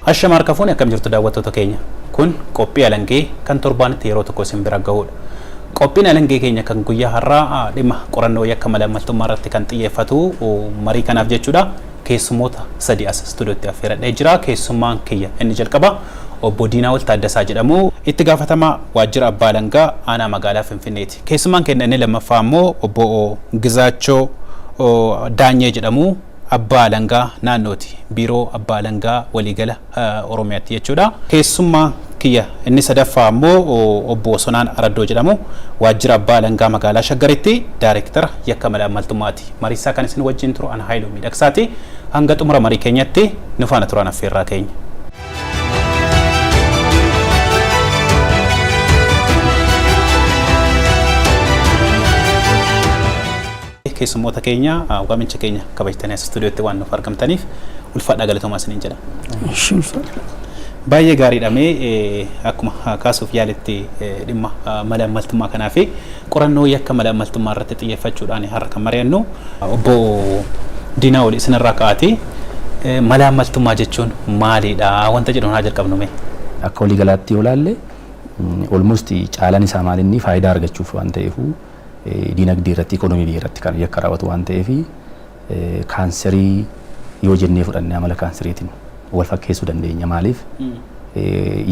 Ashama harkafuun akkam jirtu daawwattoota keenya. Kun qophii alangee kan torbaanitti yeroo tokko isin bira ga'uudha. Qophiin alangee keenya kan guyyaa har'aa dhimma qorannoo yakka malaamaltummaa irratti kan xiyyeeffatu marii kanaaf jechuudha. Keessummoota sadii as stuudiyootti affeeradhee jira. Keessummaan kiyya inni jalqaba obbo Diinaawol Taaddasaa jedhamu itti gaafatamaa waajjira abbaa alangaa aanaa magaalaa Finfinneeti. Keessummaan keenya inni lammaffaa immoo obbo Gizaachoo Daanyee jedhamu abbaa alangaa naannooti. Biiroo abbaa alangaa waliigala Oromiyaatti jechuudha. Keessummaa kiyya inni sadaffaa immoo obbo Sonaan Araddoo jedhamu waajjira abbaa alangaa magaalaa Shaggaritti daayireektara yakka malaamaltummaati. Mariisaa kan isin wajjin turu ana Haayiluu Miidhagsaati. Hanga xumura marii keenyatti nu faana turaan affeerraa keenya. Keessummoota keenya waamicha keenya kabajtanii as stuudiyootti waan nuuf argamtaniif ulfaadhaa galatoomaa isiniin jedha. Baay'ee gaariidhamee akkuma kaasuuf yaaletti dhimma malaamaltummaa kanaa fi qorannoo yakka malaamaltummaa irratti xiyyeeffachuudhaan har'a kan mari'annu obbo Diinaawol isinirraa ka'aati. Malaamaltummaa jechuun maalidha wanta jedhamu haa jalqabnu mee? Akka waliigalaatti yoo ilaalle almost caalaan isaa maalinni faayidaa argachuuf waan ta'eef diinagdee irratti ikonoomii biyya irratti kan yakka raawwatu waan ta'eef kaanserii yoo jennee fudhannee amala kaanseriitiin wal fakkeessuu dandeenya. Maaliif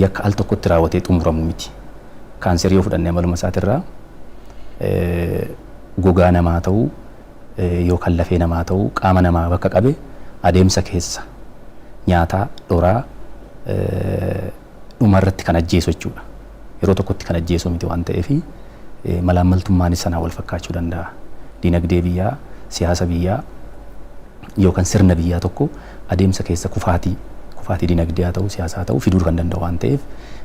yakka al tokkotti raawwatee xumuramu miti. Kaanserii yoo fudhannee amaluma isaatirraa gogaa namaa ta'uu yookaan lafee namaa ta'uu qaama namaa bakka qabe adeemsa keessa nyaataa dhoraa dhumarratti kan ajjeesu jechuudha. Yeroo tokkotti kan ajjeesu miti waan ta'eef malaamaltummaan sanaa wal fakkaachuu danda'a. Diinagdee biyyaa, siyaasa biyyaa yookaan sirna biyyaa tokko adeemsa keessa kufaatii diinagdee haa ta'u siyaasaa haa ta'u fiduu kan danda'u waan ta'eef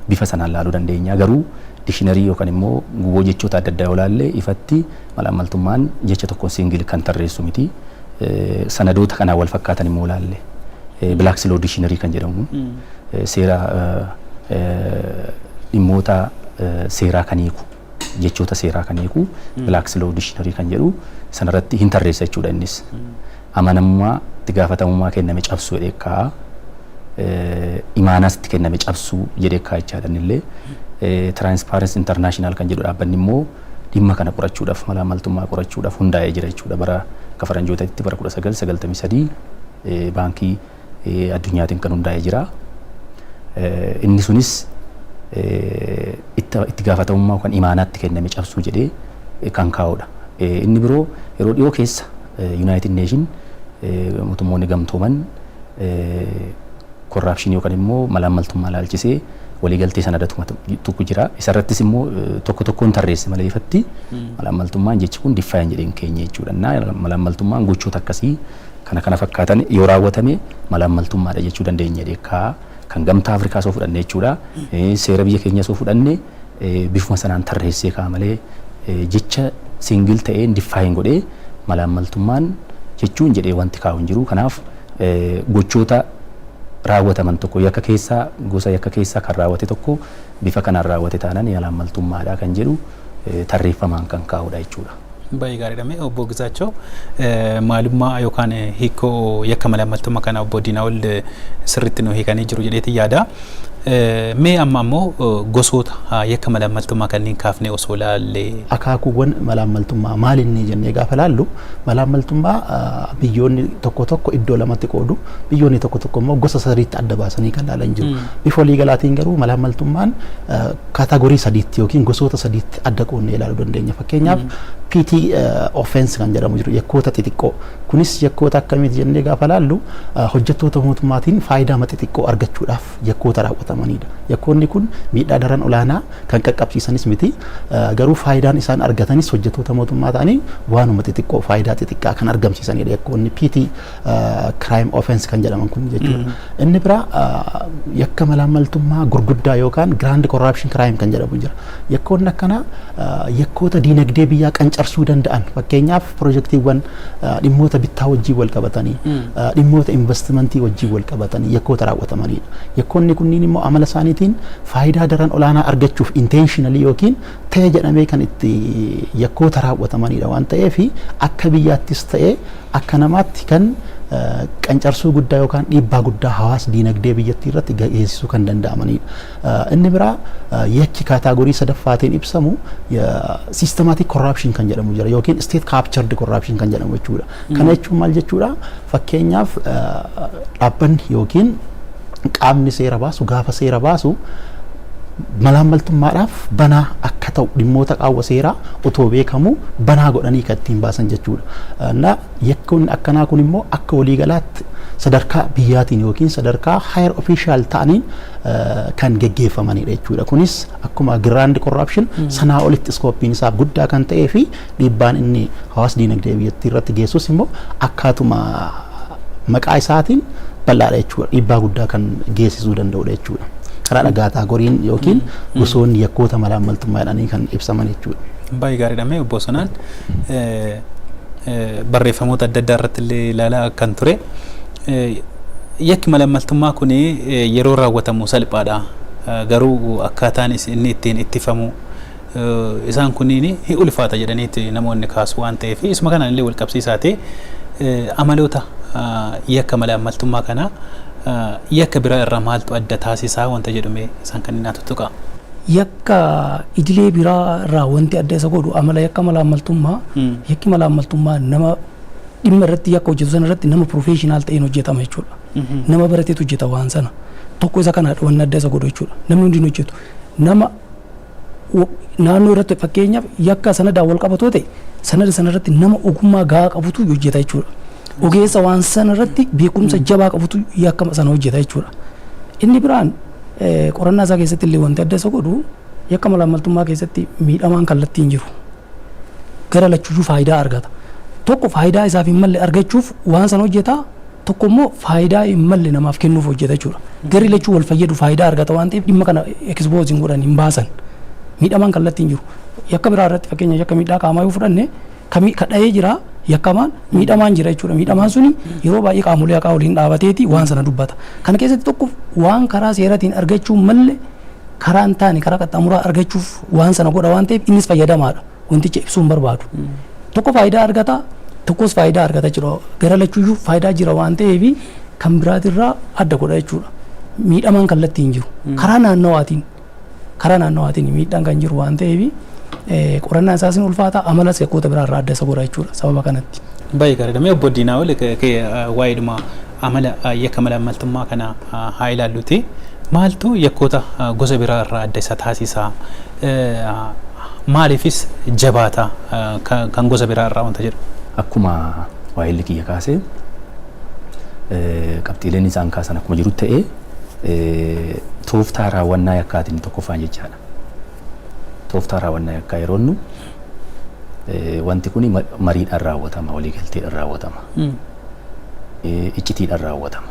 bifa sanaan laaluu dandeenya. Garuu dikshinarii yookaan immoo guboo jechoota adda addaa yoo ilaalle ifatti malaamaltummaan jecha tokko siingil kan tarreessu miti. Sanadoota kanaan wal fakkaatan immoo ilaalle Black Law Dictionary kan jedhamu seera dhimmoota seeraa kan hiiku jechoota seeraa kan hiiku Black Law Dictionary kan jedhu sanarratti hin tarreessa jechuudha. Innis amanamummaa itti gaafatamummaa kenname cabsuu jedhee kaa'a. Imaanaas itti kenname cabsuu jedhee kaa'a jechaadhaan illee Transparency International kan jedhu dhaabbanni immoo dhimma kana qorachuudhaaf malaamaltummaa qorachuudhaaf hundaa'ee jira jechuudha. Bara akka faranjootaatti bara 1993 baankii addunyaatiin kan hundaa'ee jira. Inni sunis itti gaafatamummaa yookaan imaanaatti kenname cabsuu jedhee kan kaa'udha. Inni biroo yeroo dhiyoo keessa United Nation mootummoonni gamtooman korraapshinii yookaan immoo malaamaltummaa ilaalchisee waliigaltee sanadatu tokko jira. Isarrattis immoo tokko tokkoon tarreesse malee ifatti malaamaltummaan jechi kun diffaayin jedheen keenya jechuudha. Malaamaltummaan gochoota akkasii kana fakkaatan yoo raawwatame malaamaltummaadha jechuu dandeenya jedhee kan gamtaa Afrikaa soo fudhanne jechuudha. Seera biyya keenya soo fudhanne bifuma sanaan tarreessee kaa'a malee jecha siingil ta'een diffaayin godhee malaamaltummaan jechuun jedhee wanti kaa'u hin jiru. Kanaaf gochoota raawwataman tokko yakka keessaa gosa yakka keessaa kan raawwate tokko bifa kanaan raawwate taanaan malaamaltummaadha kan jedhu tarreeffamaan kan kaa'udha jechuudha. Baay'ee gaariidha. Obbo Gizaachoo maalummaa yookaan hiikoo yakka malaamaltummaa kana obbo Diinaawol sirriitti nu hiikanii jiru jedheeti yaada. Mee amma ammoo gosoota yakka malaamaltummaa kanneen kaafnee osoo ilaallee akaakuuwwan malaamaltummaa maal inni jennee gaafa laallu malaamaltummaa biyyoonni tokko iddoo lamatti qoodu, biyyoonni tokko immoo gosa sadiitti adda baasanii kan laalan jiru. Bifa waliigalaatiin garuu malaamaltummaan kaataagorii sadiitti yookiin gosoota sadiitti adda qoonnee ilaaluu dandeenya. Fakkeenyaaf PT offense kan jedhamu jiru yakkoota xixiqqoo. Kunis yakkoota akkamiiti jennee gaafa laallu hojjettoota mootummaatiin faayidaa xixiqqoo argachuudhaaf yakkoota raawwatamanidha. Yakkoonni kun miidhaa daran olaanaa kan qaqqabsiisanis miti. Garuu faayidaan isaan argatanis hojjettoota mootummaa ta'anii waanuma xixiqqoo faayidaa xixiqqaa kan argamsiisanidha. Yakkoonni PT crime offense kan jedhaman kun jechuudha. Inni biraa yakka malaamaltummaa gurguddaa yookaan grand corruption crime kan jedhamu jira. Yakkoonni akkanaa yakkoota diinagdee biyyaa qancarsuu danda'an. Fakkeenyaaf pirojektiiwwan dhimmoota bittaa wajjin wal qabatanii dhimmoota investimentii wajjin wal qabatanii yakkoota raawwatamanidha. Yakkoonni kunniin immoo amala isaaniitiin faayidaa daran olaanaa argachuuf intentionally yookiin ta'e jedhamee kan itti yakkoota raawwatamanidha waan ta'eef akka biyyaattis ta'e akka namaatti kan qancarsuu guddaa yookaan dhiibbaa guddaa hawaasa diinagdee biyyattii irratti geessisuu kan danda'amanidha. Inni biraa yakki kaataagorii sadaffaatiin ibsamu systematic corruption kan jedhamu jira yookiin state captured corruption kan jedhamu jechuudha. Kana jechuun maal jechuudha? Fakkeenyaaf dhaabbanni yookiin qaamni seera baasu gaafa seera baasu malaammaltummaadhaaf banaa akka ta'u dhimmoota qaawwa seeraa otoo beekamu banaa godhanii kan ittiin baasan jechuudha. Yakkoonni akkanaa kun immoo akka waliigalaatti sadarkaa biyyaatiin yookiin sadarkaa higher official ta'aniin kan geggeeffamanidha jechuudha. Kunis akkuma grand corruption sanaa olitti iskooppiin isaa guddaa kan ta'ee fi dhiibbaan inni hawaasa diinagdee biyyattii irratti geessus immoo akkaatuma maqaa isaatiin bal'aadha jechuudha. Dhiibbaa guddaa kan geessisuu danda'udha jechuudha. Karaa kaataagoriin yookiin gosoonni yakkoota malaammaltummaa jedhanii kan ibsaman jechuudha. Baay'ee gaariidha. Mee obbo Sonaan barreeffamoota adda addaa irratti illee ilaalaa kan ture. Yakki malaammaltummaa kun yeroo raawwatamu salphaadha. Garuu akkaataan inni ittiin ittifamu isaan kunniin ulfaata jedhaniiti namoonni kaasu waan ta'eef isuma kanaan illee wal qabsiisaa ta'e amaloota yakka malaammaltummaa kana yakka biraa irraa maaltu adda taasisaa wanta jedhume isaan kan inni tuttuqa. Yakka idilee biraa irraa wanti adda isa godhu amala yakka malaammaltummaa yakki malaammaltummaa nama dhimma irratti yakka hojjetu sana irratti nama professional ta'een hojjetama jechuudha. Nama barateetu hojjeta waan sana tokko isa kana wanni adda isa godhu jechuudha. Namni hundi hojjetu nama naannoo irratti fakkeenyaaf yakka sanadaan wal qabatoo ta'e sanada sana irratti nama ogummaa gahaa qabutu hojjeta jechuudha. Ogeessa waan sana irratti beekumsa jabaa qabutu yakka sana hojjeta jechuudha. Inni biraan qorannaa isaa keessatti illee wanti adda isa godhu yakka malaammaltummaa keessatti miidhamaan kallattii hin jiru. Gara lachuuyyuu faayidaa argata. Tokko faayidaa isaaf hin malle argachuuf waan sana hojjeta. Tokko immoo faayidaa hin malle namaaf kennuuf hojjeta jechuudha. Gari lachuu wal fayyadu faayidaa argata waan ta'eef dhimma kana expose hin godhan hin baasan. Miidhamaan kallattii hin jiru. Yakka biraa irratti fakkeenya yakka miidhaa qaamaa yoo fudhanne kadhayee jira yakkamaan miidhamaan jira jechuudha. Miidhamaan suni yeroo baay'ee qaamolee haqaa waliin dhaabateeti waan sana dubbata. Kana keessatti tokko waan karaa seeratiin argachuu malle karaa hin taane karaa qaxxaamuraa argachuuf waan sana godha waan ta'eef innis fayyadamaadha. Wanticha ibsuu hin barbaadu. Tokko faayidaa argata tokkos faayidaa argata jechuudha. Gara lachuuyyuu faayidaa jira waan ta'eef kan biraatirraa adda godha jechuudha. Miidhamaan kallattii hin jiru. Karaa naannawaatiin miidhaan kan jiru waan ta'eef qorannaa isaasin ulfaata amalas yakkoota biraa irraa adda isa godha jechuudha sababa kanatti. Baay'ee gaariidha. Mee obbo Diinaa waa'eedhuma amala yakka malaammaltummaa kana haa ilaalluti. Maaltu yakkoota gosa biraa irraa adda isa taasisaa? Maaliifis jabaata kan gosa biraa irraa wanta jedhu? Akkuma waa'illi kiyya kaasee qabxiileen isaan kaasan akkuma jiru ta'ee tooftaa raawwannaa yakkaatiin tokkoffaan jechaadha. Tooftaa raawwannaa yakkaa yeroo nu wanti kun mariidhaan raawwatama, waliigalteedhaan raawwatama, iccitiidhaan raawwatama.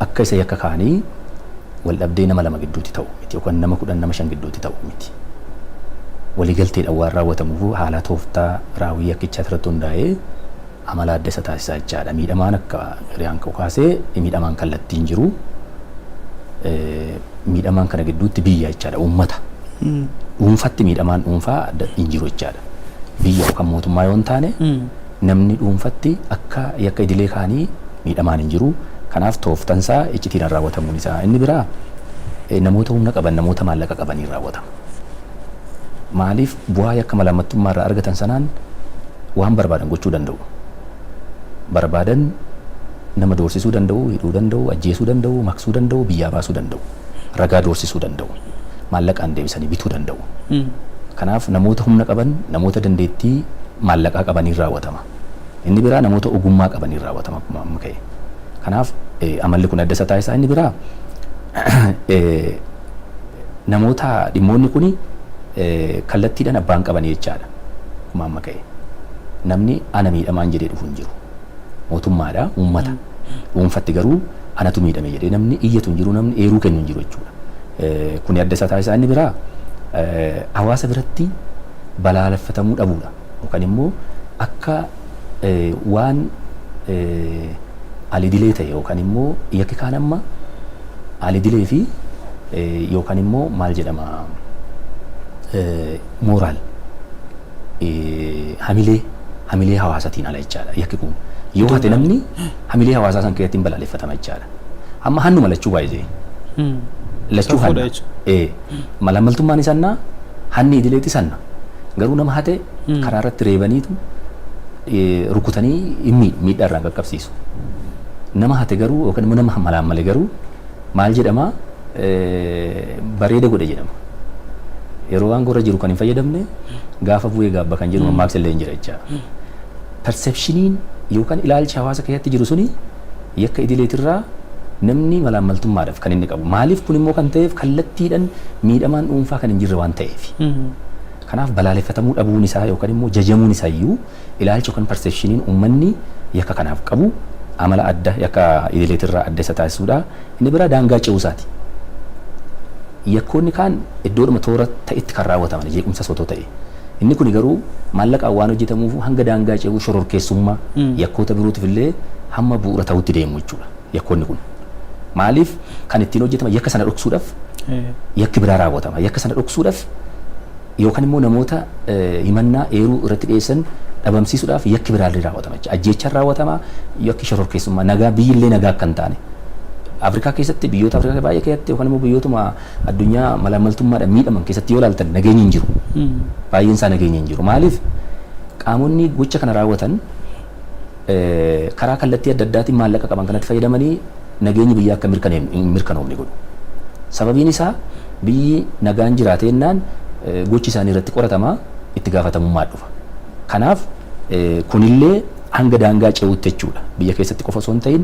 Akka isa yakka kaanii wal dhabdee nama lama gidduutti ta'u miti yookaan nama 10 nama 5 gidduutti ta'u miti. Waliigalteedhaan waan raawwatamuuf haala tooftaa raawwii yakkichaa irratti hundaa'ee amala adda isa taasisaa jechaadha. Miidhamaan akka hiriyaan kaasee miidhamaan kallattii hin jiru. Miidhamaan kana gidduutti biyya jechaadha uummata. Dhuunfatti miidhamaan dhuunfaa hin jiru jechaadha. Biyya yookaan mootummaa yoo hin taane namni dhuunfatti akka yakka idilee kaanii miidhamaan hin jiru. Kanaaf tooftansaa iccitiidhaan raawwatamuun isaa. Inni biraa namoota humna qaban namoota maallaqa qabaniin raawwatama. Maaliif bu'aa yakka malaammaltummaa irraa argatan sanaan waan barbaadan gochuu danda'u. Barbaadan nama doorsisuu danda'u, hidhuu danda'u, ajjeesuu danda'u, maqsuu danda'u, biyyaa baasuu danda'u, ragaa doorsisuu danda'u, maallaqaan deebisanii bituu danda'u. Kanaaf namoota humna qaban, namoota dandeettii maallaqaa qabaniin raawwatama. Inni biraa namoota ogummaa qabaniin raawwatama akkuma amma ka'e. Kanaaf amalli kun adda isa taasisaa. Inni biraa namoota dhimmoonni kuni kallattiidhaan abbaan qabanii jechaadha akkuma amma ka'e. Namni ana miidhamaan jedhee dhufu hin jiru. Mootummaadha, uummata. Dhuunfatti garuu anatu miidhame jedhee namni iyyatu hin jiru, namni eeruu kennu hin jiru jechuudha. Kuni adda isa taasisaa. Inni biraa hawaasa biratti balaaleffatamuu dhabuudha. Yookaan immoo akka waan alidilee ta'e yookaan immoo yakki kaan amma alidilee fi yookaan immoo maal jedhama mooraal hamilee hamilee hawaasatiin ala jechaadha yakki kun yoo hate namni hamilee hawaasaa san keessatti hin balaaleffatama jechaadha amma hannu malachuu baay'ee lachuu hanna malaammaltummaan isannaa hanni idileetti sanna garuu nama hate karaa irratti reebaniitu rukutanii miidhaa irraan qaqqabsiisu nama hate garuu yookaan immoo nama malaammale garuu maal jedhama bareeda godhe jedhama yeroo waan gorra jiru kan hin fayyadamne gaafa bu'ee gaabba kan jedhu mammaaksa illee hin jira jechaadha perceptioniin yookaan ilaalcha hawaasa keessatti jiru suni yakka idileetirraa namni malaammaltummaadhaaf kan inni qabu maaliif kun immoo kan ta'eef kallattiidhaan miidhamaan dhuunfaa kan hin jirre waan ta'eef kanaaf balaaleffatamuu dhabuun isaa yookaan immoo jajamuun isaa iyyuu ilaalcha yookaan perceptioniin uummanni yakka kanaaf qabu amala adda yakka idileetirraa adda isa taasisuudha inni biraa daangaa ce'uusaati yakkoonni kaan iddoodhuma toora ta'etti kan raawwataman jeequmsa sootoo ta'e inni kun garuu maallaqaan waan hojjetamuuf hanga daangaa ce'uu shororkeessummaa yakkoota birootiif illee hamma bu'uura ta'utti deemu jechuudha yakkoonni kun maaliif kan ittiin hojjetama yakka sana dhoksuudhaaf yakki biraa raawwatama yakka sana dhoksuudhaaf yookaan immoo namoota himannaa eeruu irratti dhiyeessan dhabamsiisuudhaaf yakki biraa illee raawwatama ajjeechaan raawwatama yakki shororkeessummaa nagaa biyyillee nagaa akka hin taane Afrikaa keessatti biyyoota Afrikaa baay'ee keessatti yookaan immoo biyyootuma addunyaa malaammaltummaadhaan miidhaman keessatti yoo ilaaltan nageenyi hin jiru baay'een isaa nageenyi hin jiru maaliif qaamonni gocha kana raawwatan karaa kallattii adda addaatiin maallaqa qaban kanatti fayyadamanii nageenyi biyyaa akka mirkanoomne godhu sababiin isaa biyyi nagaan jiraatennaan gochi isaanii irratti qoratamaa itti gaafatamummaa dhufa kanaaf kunillee hanga daangaa ce'uutti jechuudha biyya keessatti qofa osoo hin ta'in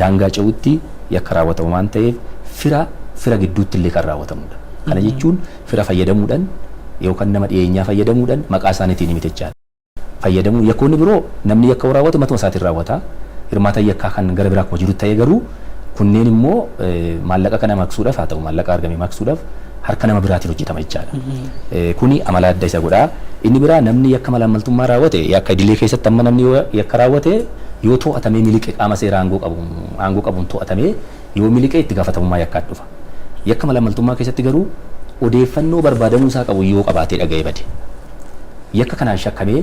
daangaa ce'uutti yakka raawwatamu waan ta'eef fira gidduutti illee kan raawwatamudha kana jechuun fira fayyadamuudhaan yookaan nama dhiyeenyaa fayyadamuudhaan maqaa isaaniitiin himitechaadha fayyadamuu yakkoonni biroo namni yakka raawwate matuma isaatiin raawwata hirmaata yakkaa kan gara biraa akkuma jirutti ta'e garuu kunneen immoo maallaqa kana maksuudhaaf haa ta'u maallaqa argame maksuudhaaf harka nama biraatiin hojjetama jechaadha kuni amala adda isa godhaa inni biraa namni yakka malaammaltummaa raawwate yakka idilee keessatti amma namni yakka raawwate yoo to'atamee miliqee qaama seeraa aangoo qabuun to'atamee yoo miliqee itti gaafatamummaa yakkaa dhufa yakka malaammaltummaa keessatti garuu odeeffannoo barbaadamuu isaa qabu yoo qabaatee dhaga'ee bade yakka kanaan shakkamee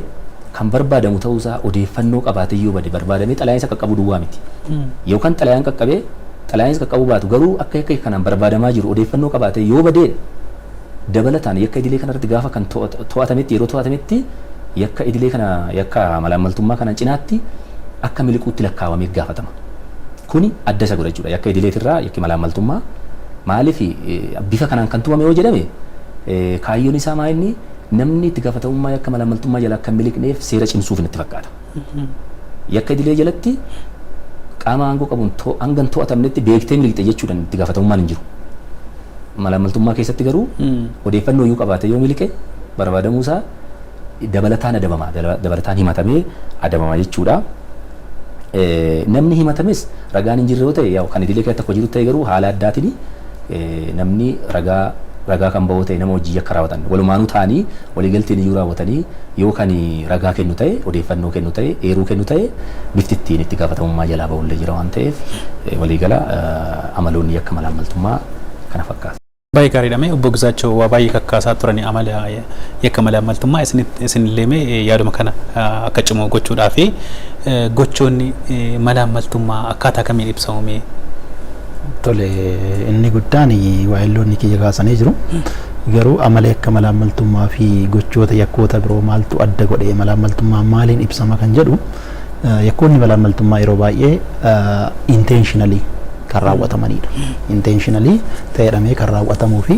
kan barbaadamu ta'uu isaa odeeffannoo qabaatee yoo bade barbaadamee xalayaan isa qaqqabu duwwaa miti yookaan xalayaan qaqqabee xalayaan isa qaqqabu baatu garuu akka yakka kanaan barbaadamaa jiru odeeffannoo qabaatee yoo badee dabalataan yakka idilee kanarratti gaafa kan to'atametti yeroo to'atametti yakka idilee kana yakka malaammaltummaa kanaan cinaatti akka miliquutti lakkaawamee gaafatama kuni adda isa godha jechuudha yakka idileetirraa yakki malaammaltummaa maaliif bifa kanaan kan tumame yoo jedhame kaayyoon isaa maa inni namni itti gaafatamummaa yakka malaammaltummaa jala akka miliqneef seera cimsuuf natti fakkaata yakka idilee jalatti qaama aangoo qabuun hangan to'atamnetti beektee miliqxe jechuudhaan itti gaafatamummaan hin jiru malaammaltummaa keessatti garuu odeeffannoo yoo qabaate yoo miliqe barbaadamuusaa dabalataan himatamee adabama jechuudha. Namni himatames ragaan hin jirre yoo ta'e yaa kan idilee keessatti akka jiru ta'e garuu haala addaatiin namni ragaa kan bahuu ta'e nama hojii akka raawwatan walumaanuu ta'anii waliigalteen iyyuu raawwatanii yoo kan ragaa kennu ta'e odeeffannoo kennu ta'e eeruu kennu ta'e bifti ittiin itti gaafatamummaa jalaa bahullee jira waan ta'eef waliigala amaloonni yakka malaammaltummaa kana fakkaata. Baay'ee gaariidha. Obbo Gizaachoo waa baay'ee kakkaasaa turanii amala yakka malaammaltummaa isinillee yaaduma kana akka cimoo gochuudhaa fi gochoonni malaammaltummaa akkaataa kamiin ibsamu? Tole inni guddaan waa'illoonni kiyya kaasanii jiru. Garuu amala yakka malaammaltummaa fi gochoota yakkoota biroo maaltu adda godhee malaammaltummaa maaliin ibsama kan jedhu yakkoonni malaammaltummaa yeroo baay'ee intentionally kan raawwatamanidha. Intentionally ta'edhamee kan raawwatamuu fi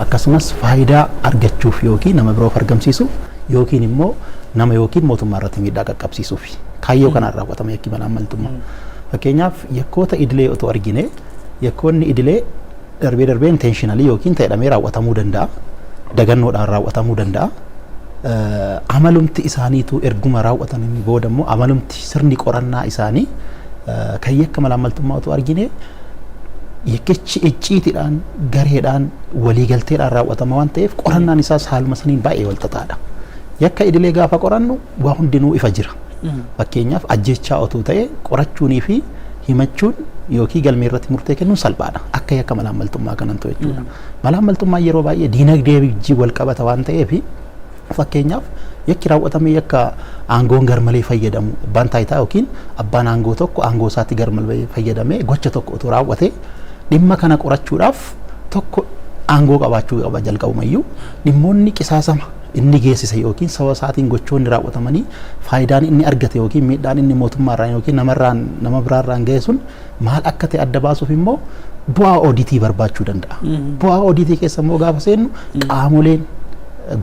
akkasumas faayidaa argachuuf yookiin nama biroof argamsiisuuf yookiin immoo nama yookiin mootummaa irratti miidhaa qaqqabsiisuuf kaayyoo kanaan raawwatama yakki malaammaltummaa. Fakkeenyaaf yakkoota idilee otoo argine yakkoonni idilee darbee intentionally yookiin ta'edhamee raawwatamuu danda'a. Dagannoodhaan raawwatamuu danda'a. Amalumti isaaniitu erguma raawwatanii booda immoo amalumti sirni qorannaa isaanii kan yakka malaammaltummaa otoo argine yakkichi icciitiidhaan gareedhaan waliigalteedhaan raawwatama waan ta'eef qorannaan isaas haaluma saniin baay'ee wal xaxaadha. Yakka idilee gaafa qorannu waa hundinuu ifa jira. Fakkeenyaaf ajjechaa otoo ta'e qorachuunii fi himachuun yookiin galmee irratti murtee kennuun salphaadha. Akka yakka malaammaltummaa kanan ta'u jechuudha. Malaammaltummaa yeroo baay'ee diinagdee wajjin wal qabata waan ta'eef fakkeenyaaf yakki raawwatamee yakka aangoon garmalee fayyadamu abbaan taayitaa yookiin abbaan aangoo tokko aangoo isaatti garmalee fayyadamee gocha tokko otoo raawwate dhimma kana qorachuudhaaf tokko aangoo qabaachuu qaba jalqabumayyuu dhimmoonni qisaasama inni geessise yookiin sababa isaatiin gochoonni raawwatamanii faayidaan inni argate yookiin miidhaan inni mootummaarraan yookiin nama biraarraan ga'e sun maal akka ta'e adda baasuuf immoo bu'aa ooditii barbaachuu danda'a. Bu'aa ooditii keessa immoo gaafa seennu qaamoleen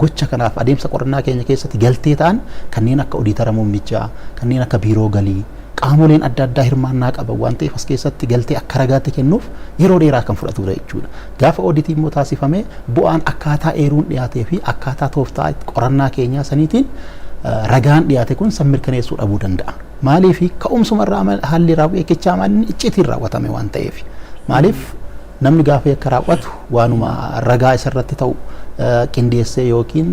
gocha kanaaf adeemsa qorannaa keenya keessatti galtee ta'an kanneen akka ooditara muummichaa kanneen akka biiroo galii qaamoleen adda addaa hirmaannaa qaban waan ta'eef as keessatti galtee akka ragaatti kennuuf yeroo dheeraa kan fudhatudha jechuudha. Gaafa ooditii immoo taasifamee bu'aan akkaataa eeruun dhiyaatee fi akkaataa tooftaa qorannaa keenyaa saniitiin ragaan dhiyaate kun san mirkaneessuu dhabuu danda'a. Maaliif ka'umsumarraa haalli raawwachaa maalin icciitiin raawwatame waan ta'eef. Maaliif namni gaafa yakka raawwatu waanuma ragaa isarratti ta'u qindeessee yookiin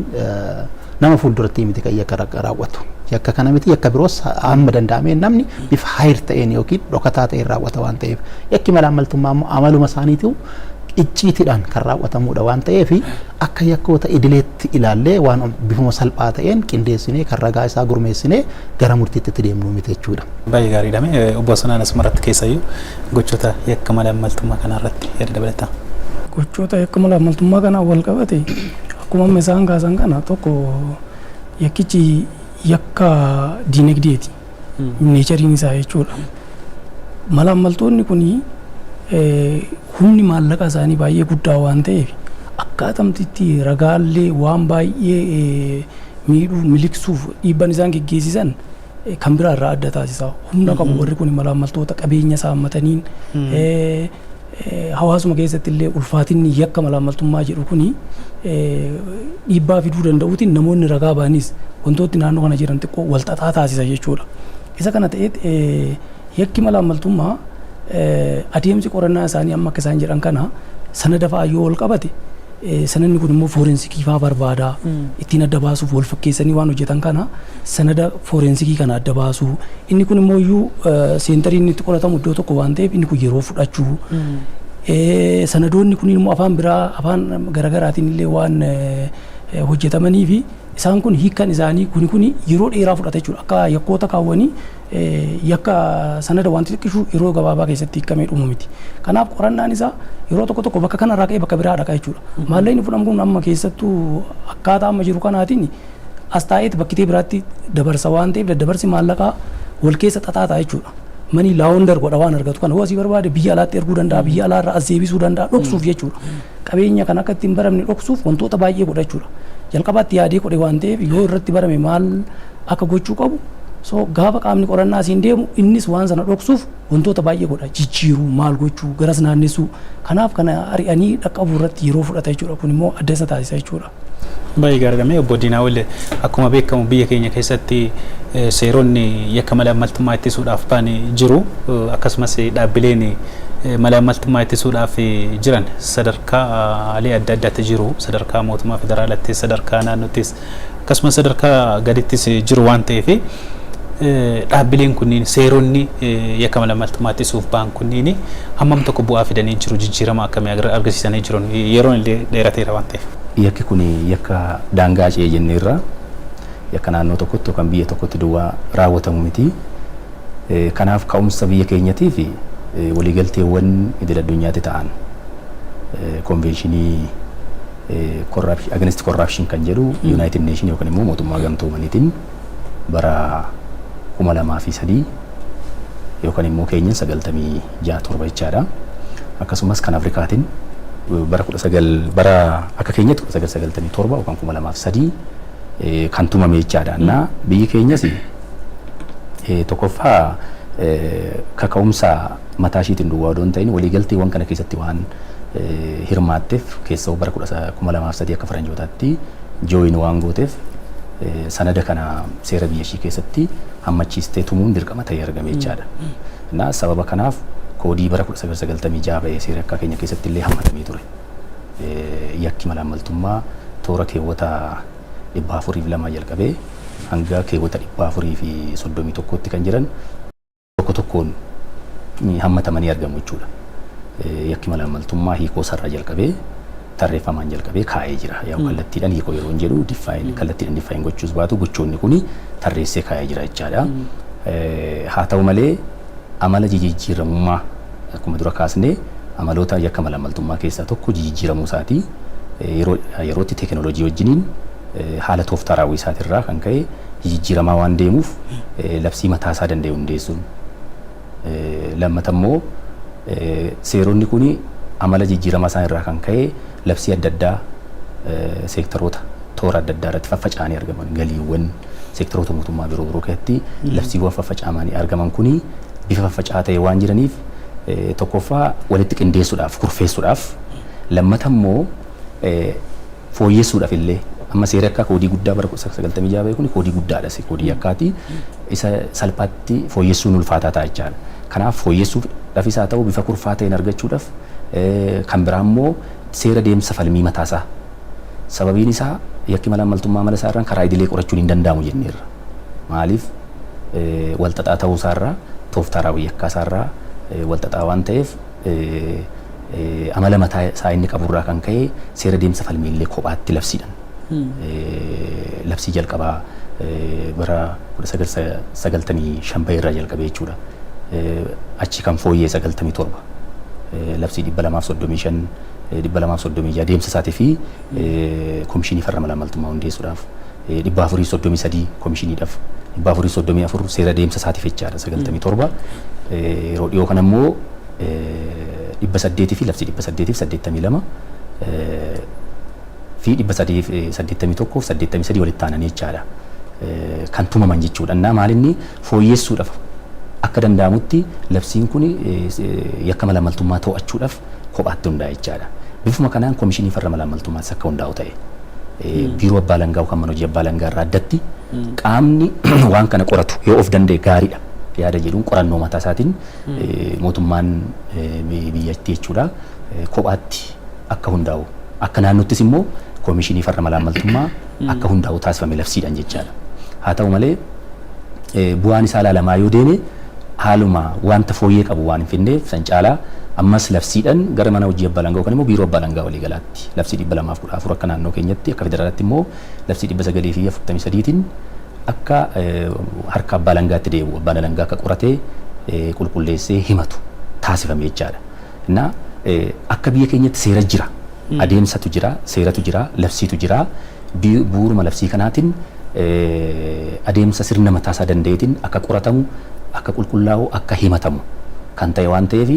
nama fuulduratti miti kan yakka raawwatu. Yakka kana miti yakka biroos amma danda'amee namni bifa hayir ta'een yookiin dhokataa ta'een raawwata waan ta'eef yakki malaammaltummaa immoo amaluma isaaniitu icciitiidhaan kan raawwatamudha waan ta'eef akka yakkoota idileetti ilaallee waan bifuma salphaa ta'een qindeessinee kan ragaa isaa gurmeessinee gara murtiitti itti deemnu miti jechuudha. Baay'ee gaariidha. Obbo Sanaan asumarratti keessayyuu gochoota yakka malaammaltummaa kanarratti yaada dabalataa. Gochoota yakka malaammaltummaa kanaa wal qabate akkuma isaan kaasan kana tokko yakkichi yakka diinagdeeti. Neechariin isaa jechuudha. Malaammaltoonni kuni humni maallaqa isaanii baay'ee guddaa waan ta'eef akkaatamtitti ragaallee waan baay'ee miidhuu miliksuuf dhiibban isaan geggeessisan kan biraa irraa adda taasisa. Humna qabu warri kun malaammaltoota qabeenya saammataniin hawaasuma keessatti illee ulfaatinni yakka malaammaltummaa jedhu kuni dhiibbaa fiduu danda'uutiin namoonni ragaa ba'anis wantooti naannoo kana jiran xiqqoo walxaxaa taasisa jechuudha. Isa kana ta'eet yakki malaammaltummaa adeemsi qorannaa isaanii amma akka isaan jedhan kana sanada fa'aa yoo wal qabate sanadni kun immoo fooreensikii fa'aa barbaada ittiin adda baasuuf wal fakkeessanii waan hojjetan kana sanada fooreensikii kana adda baasuu inni kun immoo iyyuu seentariin itti qoratamu iddoo tokko waan ta'eef inni kun yeroo fudhachuu sanadoonni kun immoo afaan biraa afaan garaagaraatiin illee waan hojjetamanii fi isaan kun hiikkan isaanii kun yeroo dheeraa fudhata jechuudha. Akka yakkoota kaawwanii yakka sanada wanti xiqqishu yeroo gabaabaa keessatti hiikkamee dhumu miti. Kanaaf qorannaan isaa yeroo tokko tokko bakka kanarraa ka'ee bakka biraa dhaqa jechuudha. Maallaqni fudhamu kun amma keessattuu akkaataa amma jiru kanaatiin as taa'eeti bakkitee biraatti dabarsa waan ta'eef daddabarsi maallaqaa wal keessa xaxaataa jechuudha. Manii laawundar godha waan argatu kana hoosii barbaade biyya alaatti erguu danda'a biyya alaarraa as deebisuu danda'a dhoksuuf jechuudha. Qabeenya kan akka ittiin baramne dhoksuuf wantoota baay'ee godha jechuudha. Jalqabaatti yaadee godhe waan ta'eef yoo irratti barame maal akka gochuu qabu so gaafa qaamni qorannaa asiin deemu innis waan sana dhoksuuf wantoota baay'ee godha jijjiiruu maal gochuu garas naannessuu kanaaf kana ari'anii dhaqqabuu irratti yeroo fudhata jechuudha kun immoo adda isa taasisa jechuudha. Baay'ee gaariidha. Obbo Diinaawwan akkuma beekamu biyya keenya keessatti seeronni yakka malaammaltummaa ittisuudhaaf ba'an jiru akkasumas dhaabbileen malaammaltummaa ittisuudhaaf jiran sadarkaalee adda addaatti jiru sadarkaa mootummaa federaalatti sadarkaa naannoottis akkasumas sadarkaa gadittis jiru waan ta'eef dhaabbileen kunniin seeronni yakka malaammaltummaa ittisuuf ba'an kunniin hammam tokko bu'aa fidanii jiru jijjiirama akkamii argisiisanii jiru yeroon illee dheerateera waan ta'eef. Yakki kun yakka daangaa ce'ee jenneerra yakka naannoo tokkotti yookaan biyya tokkotti duwwaa raawwatamu miti. Kanaaf ka'umsa biyya keenyatii fi waliigalteewwan idil addunyaatti ta'an konvenshinii against corruption kan jedhu United Nation yookaan immoo mootummaa gamtoomaniitiin bara 2003 yookaan immoo keenyan 96 jechaadha. Akkasumas kan Afrikaatiin bara akka keenyatti 1997 yookaan 2003 kan tumame jechaadha. Na biyyi keenyas tokkoffaa kaka'umsa mataa ishiitiin duwwaa odoo hin ta'in waliigalteewwan kana keessatti waan hirmaatteef keessoo bara 2003 akka faranjootaatti jooyin waan gooteef sanada kana seera biyya ishii keessatti hammachiistee tumuun dirqama ta'ee argame jechaadha. Na sababa kanaaf koodii bara 1996 ba'ee seera akka keenya keessatti illee hammatamee ture. Yakki malaammaltummaa toora keewwata 402 jalqabee hanga keewwata 431tti kan jiran tokko tokkoon hammatamanii argamu jechuudha. Yakki malaammaltummaa hiikoo sarara jalqabee tarreeffamaan jalqabee kaa'ee jira. Yaa kallattiidhaan hiikoo yeroo hin jedhu define kallattiidhaan define gochuus baatu gochoonni kuni tarreessee kaa'ee jira jechaadha. Haa ta'u malee amala jijjiiramummaa akkuma dura kaasnee amaloota yakka malaammaltummaa keessaa tokko jijjiiramuu isaati. Yerootti teekinooloojii wajjiniin haala tooftaa raawwii isaatirraa kan ka'e jijjiiramaa waan deemuuf labsii mataasaa danda'u hundeessuun. Lammata immoo seeronni kuni amala jijjiiramaa isaan irraa kan ka'e labsii adda addaa seektaroota toora adda addaa irratti faffaca'anii argaman galiiwwan seektaroota mootummaa biroo keessatti labsiiwwan faffaca'amanii argaman kuni bifa faffaca'aa ta'e waan jiraniif tokkoffaa walitti qindeessuudhaaf kurfeessuudhaaf lammata immoo fooyyessuudhaaf illee amma seera akka koodii guddaa bara 1996 kun koodii guddaadha koodii yakkaati isa salphaatti fooyyessuun ulfaataa ta'a jechaadha. Kanaaf fooyyessuudhaaf isaa ta'u bifa kurfaa ta'een argachuudhaaf kan biraa immoo seera deemsa falmii mataasaa sababiin isaa yakki malaammaltummaa mala isaa irraan karaa idilee qorachuun hin danda'amu jenneerra. Maaliif walxaxaa ta'uu isaa irraa tooftaa raawwii yakkaa isaa irraa walxaxaa waan ta'eef amala mataa isaa inni qaburraa kan ka'e seera deemsa falmii illee kophaatti labsiidhaan labsii jalqabaa bara 1995 irraa jalqabee jechuudha. Achi kan fooyyee 97 labsii 235 236 deemsa isaatii fi komishinii farra malaammaltummaa hundeessuudhaaf 433 komishiniidhaaf 434 seera deemsa isaatiif jechaadha 97 yeroo dhiyoo kana immoo 800 fi labsii 882 fi 381 fi 83 walitti aananii jechaadha kan tumaman jechuudha. Innaa maalinni fooyyessuudhaaf akka danda'amutti labsiin kun yakka malaammaltummaa to'achuudhaaf kophaatti hundaa'e jechaadha. Bifuma kanaan komishinii farra malaammaltummaas akka hundaa'u ta'e biiroo abbaa alangaa kan mana hojii abbaa alangaa irraa addatti qaamni waan kana qoratu yoo of danda'e gaariidha yaada jedhuun qorannoo mataa isaatiin mootummaan biyyattii jechuudha kophaatti akka hundaa'u akka naannottis immoo komishinii farra malaammaltummaa akka hundaa'u taasifame labsiidhaan jechaadha. Haa ta'u malee bu'aan isaa ilaalamaa yoo deeme haaluma wanta fooyyee qabu waan hin finneef san caalaa ammas labsiidhaan gara mana hojii abbaa alangaa yookaan immoo biiroo abbaa alangaa walii galaatti labsii 214 akka naannoo keenyatti akka federaalaatti immoo labsii 943tiin akka harka abbaa alangaatti deebi'u abbaan alangaa akka qoratee qulqulleessee himatu taasifame jechaadha. Innaa akka biyya keenyatti seera jira adeemsatu jira seeratu jira labsiitu jira bu'uuruma labsii kanaatiin adeemsa sirna mataasaa danda'eetiin akka qoratamu akka qulqullaa'u akka himatamu kan ta'e waan ta'eef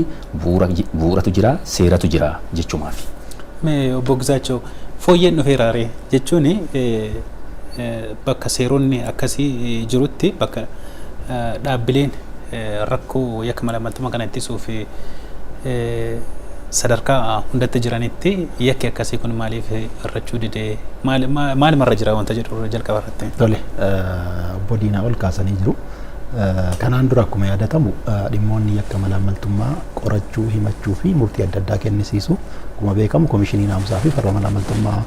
bu'uuratu jira seeratu jira jechumaaf. Obbo Gizaachoo fooyyeen dhufeeraare jechuun bakka seeronni akkasii jirutti bakka dhaabbileen rakkoo yakka malaammaltummaa kana ittisuu fi sadarkaa hundatti jiranitti yakki akkasii kun maaliif irrachuu didee maalimarra jira wanta jedhu jalqaba irratti. Tole obbo Diinaa ol kaasanii jiru. Kanaan dura akkuma yaadatamu dhimmoonni yakka malaammaltummaa qorachuu himachuu fi murtii adda addaa kennisiisu akkuma beekamu komishinii naamusaa fi farra malaammaltummaa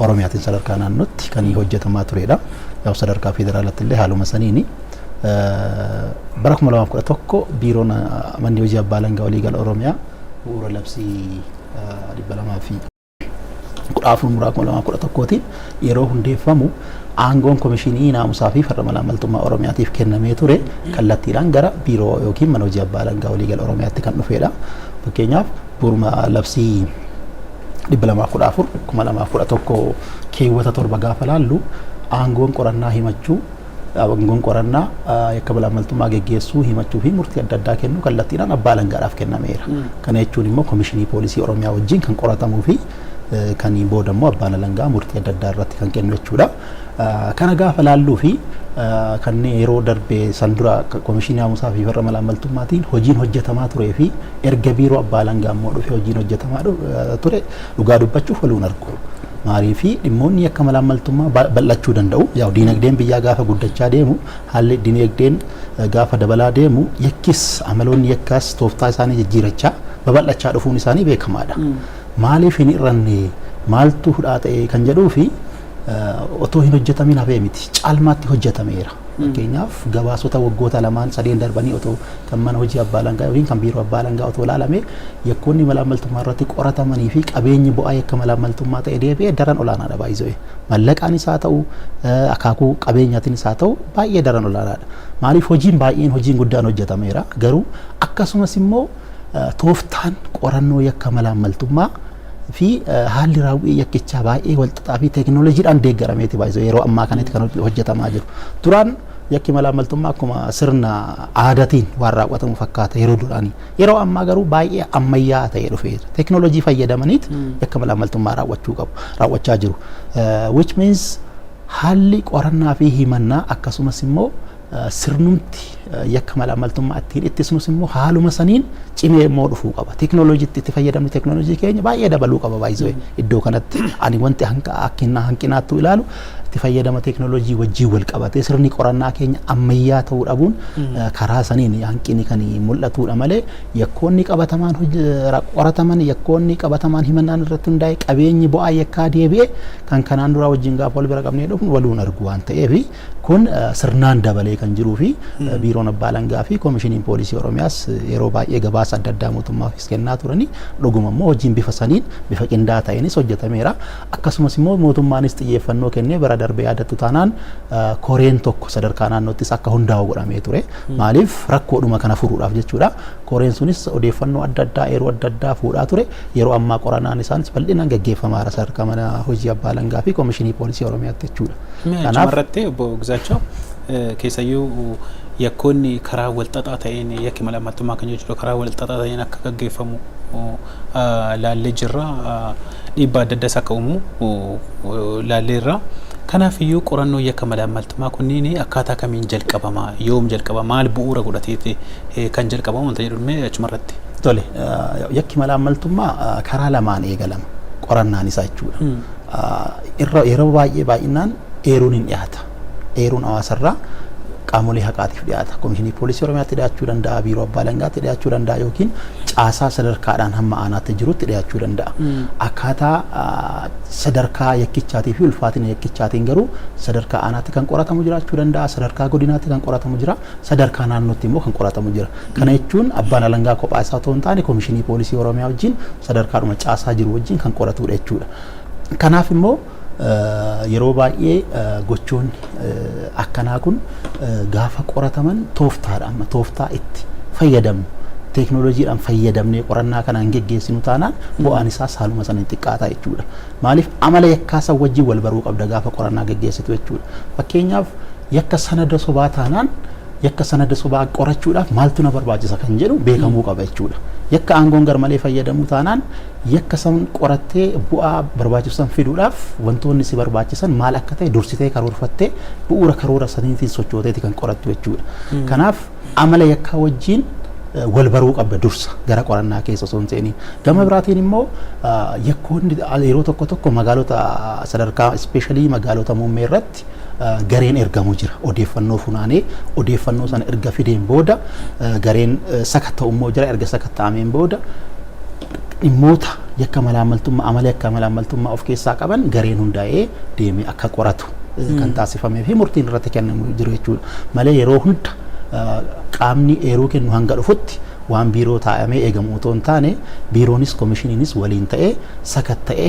Oromiyaatiin sadarkaa naannootti kan hojjetamaa turedha. Yaa'u sadarkaa federaalaatti illee haaluma saniini bara 2011 biiroon manni hojii abbaa alangaa waliigala Oromiyaa bu'uura labsii 214 yeroo hundeeffamu aangoon komishinii naamusaa fi farra malaammaltummaa Oromiyaatiif kennamee ture kallattiidhaan gara biiroo yookiin mana hojii abbaa alangaa waliigala Oromiyaatti kan dhufedha. Fakkeenyaaf bu'uuruma labsii 214 keewwata 7 gaafa laallu aangoon qorannaa himachuu aangoon qorannaa yakka malaammaltummaa geggeessuu himachuu fi murtii adda addaa kennu kallattiidhaan abbaa alangaadhaaf kennameera. Kana jechuun immoo komishinii poolisii Oromiyaa wajjin kan qoratamuu fi kan booda immoo abbaan alangaa murtii adda addaa irratti kan kennu jechuudha. Kana gaafa laalluu fi kanneen yeroo darbee san dura komishinii naamusaa fi farra malaammaltummaatiin hojiin hojjetamaa turee fi erga biiroo abbaa alangaa immoo dhufee hojiin hojjetamaa ture dhugaa dubbachuuf waluun argu. Maarii fi dhimmoonni yakka malaammaltummaa bal'achuu danda'u. Yaa'u diinagdeen biyyaa gaafa guddachaa deemu haalli diinagdeen gaafa dabalaa deemu yakkis amaloonni yakkaas tooftaa isaanii jijjiirachaa babal'achaa dhufuun isaanii beekamaadha. Maaliif hin irranne maaltu hudhaa ta'e kan jedhuu fi otoo hin hojjetamin hafee miti caalmaatti hojjetameera. Fakkeenyaaf gabaasota waggoota lamaan sadeen darbanii otoo kan mana hojii abbaa alangaa yookiin kan biiroo abbaa alangaa otoo ilaalame yakkoonni malaammaltummaa irratti qoratamanii fi qabeenyi bu'aa yakka malaammaltummaa ta'e deebi'ee daran olaanaadha baay'isee. Mallaqaan isaa ta'u akaakuu qabeenyaatiin isaa ta'u baay'ee daran olaanaadha. Maaliif hojiin guddaan hojjetameera garuu akkasumas immoo tooftaan qorannoo yakka malaammaltummaa fi haalli raawwii yakkichaa baay'ee walxaxaa fi teekinooloojiidhaan deeggarameeti baay'isee yeroo ammaa kanatti kan hojjetamaa jiru. Duraan yakki malaammaltummaa akkuma sirna aadaatiin waan raawwatamu fakkaata yeroo duraanii. Yeroo ammaa garuu baay'ee ammayyaa ta'ee dhufeera. Teekinooloojii fayyadamaniit yakka malaammaltummaa raawwachaa jiru. Which means haalli qorannaa fi himannaa akkasumas immoo sirnumti yakka malaammaltummaa ittiin ittisnus immoo haaluma saniin cimee immoo dhufuu qaba. Teekinooloojiitti itti fayyadamni teekinooloojii keenya baay'ee dabaluu qaba baay'isee iddoo kanatti ani wanti hanqinaattu ilaalu itti fayyadama teekinooloojii wajjin wal qabatee sirni qorannaa keenya ammayyaa ta'uu dhabuun karaa saniin hanqinni kan mul'atudha malee yakkoonni qabatamaan qorataman yakkoonni qabatamaan himannaan irratti hundaa'e qabeenyi bu'aa yakkaa deebi'e kan kanaan dura wajjin gaafa wal bira qabnee dhufnu waluun argu waan ta'eef kun sirnaan dabalee kan jiruu fi biiroon abbaa alangaa fi koomishiniin poolisii oromiyaas yeroo baay'ee gabaasa adda addaa mootummaafis kennaa turanii dhuguma immoo hojiin bifa saniin bifa qindaa'aa ta'eenis hojjetameera. Akkasumas immoo mootummaanis xiyyeeffannoo kennee bara darbee yaadattu taanaan koreen tokko sadarkaa naannoottis akka hundaa'u godhamee ture. Maaliif rakkoodhuma kana furuudhaaf jechuudha. Koreen sunis odeeffannoo adda addaa yeroo adda addaa fuudhaa ture. Yeroo ammaa qorannaan isaanis bal'inaan gaggeeffamaara sadarkaa mana hojii abbaa alangaa fi koomishinii poolisii oromiyaatti jechuudha. Kanaaf obbo Gizaachoo keessayyuu yakkoonni karaa walxaxaa ta'een yakki malaammaltummaa kan jechuudha karaa walxaxaa ta'een akka gaggeeffamu laallee jirra dhiibbaa adda addaas akka uumu laalleerra. Kanaaf iyyuu qorannoo yakka malaammaltummaa kunniin akkaataa kamiin jalqabama yoom jalqaba maal bu'uura godhateeti kan jalqabamu wanta jedhume achumarratti. Tole yakki malaammaltummaa karaa lamaan eegalama qorannaan isaa jechuudha. Yeroo baay'inaan eeruun hin dhiyaata. Eeruun hawaasarraa qaamolee haqaatiif dhiyaata. Koomishinii poolisii oromiyaatti dhiyaachuu danda'a, biiroo abbaa alangaatti dhiyaachuu danda'a yookiin caasaa sadarkaadhaan hamma aanaatti jirutti dhiyaachuu danda'a. Akkaataa sadarkaa yakkichaatii fi ulfaatina yakkichaatiin garuu sadarkaa aanaatti kan qoratamu jiraachuu danda'a, sadarkaa godinaatti kan qoratamu jira, sadarkaa naannootti immoo kan qoratamu jira. Kana jechuun abbaan alangaa kophaa isaa otoo hin taane koomishinii poolisii oromiyaa wajjin sadarkaadhuma caasaa jiru wajjin kan qoratudha jechuudha. Kanaaf immoo yeroo baay'ee gochoonni akkanaa kun gaafa qorataman tooftaa itti fayyadamnu teekinooloojiidhaan fayyadamnee qorannaa kanaan geggeessinu taanaan bu'aan isaas haaluma sanaan xiqqaataa jechuudha. Maaliif amala yakkaasaa wajjin wal baruu qabda gaafa qorannaa geggeessitu jechuudha. Fakkeenyaaf yakka sanada sobaa taanaan yakka sanada sobaa qorachuudhaaf maaltu na barbaachisa kan jedhu beekamuu qaba jechuudha. Yakka aangoon garmalee fayyadamuu taanaan yakka san qorattee bu'aa barbaachisan fiduudhaaf wantoonni si barbaachisan maal akka ta'e dursitee karoorfattee bu'uura karoora saniitiin sochooteeti kan qorattu jechuudha. Kanaaf amala yakkaa wajjin wal baruu qabda dursa gara qorannaa keessa osoo hin seeniin. Gama biraatiin immoo yakkoonni yeroo tokko magaalota sadarkaa ispeeshaalii magaalota muummee irratti gareen ergamu jira. Odeeffannoo funaanee odeeffannoo sana erga fideen booda gareen sakatta'ummoo jira. Erga sakatta'ameen booda dhimmoota yakka malaammaltummaa amala yakka malaammaltummaa of keessaa qaban gareen hundaa'ee deemee akka qoratu kan taasifamee fi murtiin irratti kennamu jiru jechuudha. Malee yeroo hunda qaamni eeruu kennu hanga dhufutti waan biiroo taa'amee eegamu otoo hin taane biiroonis koomishiniinis waliin ta'ee sakatta'ee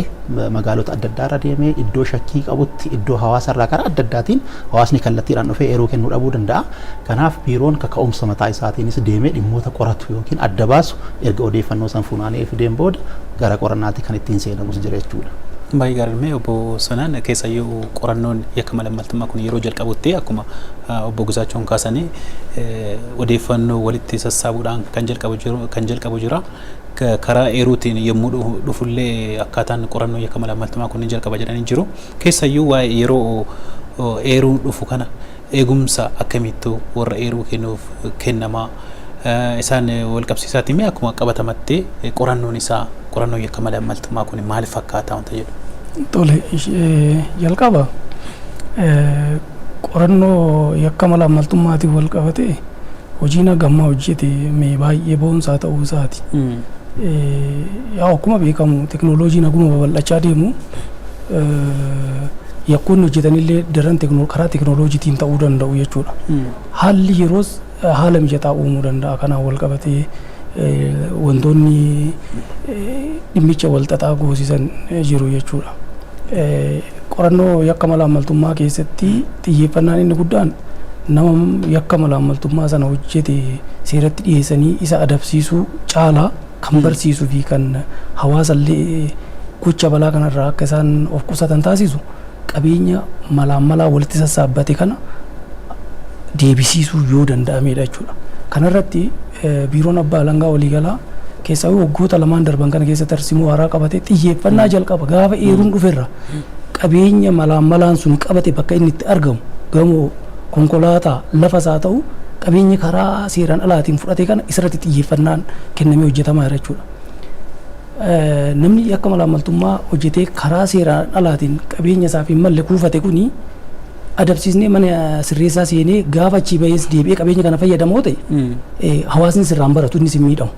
magaalota adda addaa irra deemee iddoo shakkii qabutti iddoo hawaasarraa karaa adda addaatiin hawaasni kallattiidhaan dhufee eeruu kennuu dhabuu danda'a. Kanaaf biiroon kaka'umsa mataa isaatiinis deemee dhimmoota qoratu yookiin adda baasu erga odeeffannoo san funaanee fideen booda gara qorannaatti kan ittiin seenamus jira jechuudha. Baay'ee gaariidha obbo Sanaan keessayyuu qorannoon yakka malaammaltummaa kun yeroo jalqabutti akkuma obbo Gizaachoon kaasanii odeeffannoo walitti sassaabuudhaan kan jalqabu jira. Karaa eeruutiin yommuu dhufullee akkaataan qorannoo yakka malaammaltummaa kun jalqaba jedhanii jiru. Keessayyuu waa'ee yeroo eeruu dhufu kana eegumsa akkamiittu warra eeruu kennuuf kennamaa isaan wal qabsiisaatii mee akkuma qabatamatti qorannoon isaa qorannoo yakka malaammaltummaa kun maal fakkaata wanta jedhu. Tole jalqaba qorannoo yakka malaammaltummaatiin wal qabate hojiin hagammaa hojjete mee baay'ee boonsaa ta'uu isaati. Yaa akkuma beekamu teekinooloojiin haguma babal'achaa deemu yakkoonni hojjetanillee daran karaa teknooloojiitiin ta'uu danda'u jechuudha. Haalli yeroos haala mijataa uumuu danda'a. Kanaan wal qabatee wantoonni dhimmicha wal xaxaa goosisan jiru jechuudha. Qorannoo yakka malaammaltummaa keessatti xiyyeeffannaan inni guddaan nama yakka malaammaltummaa sana hojjete seeratti dhiyeessanii isa adabsiisuu caalaa kan barsiisuu fi kan hawaasallee gocha balaa kanarraa akka isaan of qusatan taasisu qabeenya malaammalaa walitti sassaabbate kana deebisiisuu yoo danda'amedha jechuudha. Kanarratti biiroon abbaa alangaa waliigalaa keessaa waggoota lamaan darban kana keessatti tarsimoo haaraa qabatee xiyyeeffannaa jalqaba gaafa eeruun dhuferra qabeenya malaammalaan sun qabate bakka inni itti argamu gamoo konkolaataa lafas haa ta'u qabeenya karaa seeraan alaatiin fudhate kana isarratti xiyyeeffannaan kennamee hojjetamaa jira jechuudha. Namni yakka malaammaltummaa hojjetee karaa seeraan alaatiin qabeenya isaa fi malle kuufate kuni adabsiisnee mana sirreessaa seenee gaafa achii bahees deebi'ee qabeenya kana fayyadamoo ta'e hawaasni sirraan baratu inni sin miidhamu.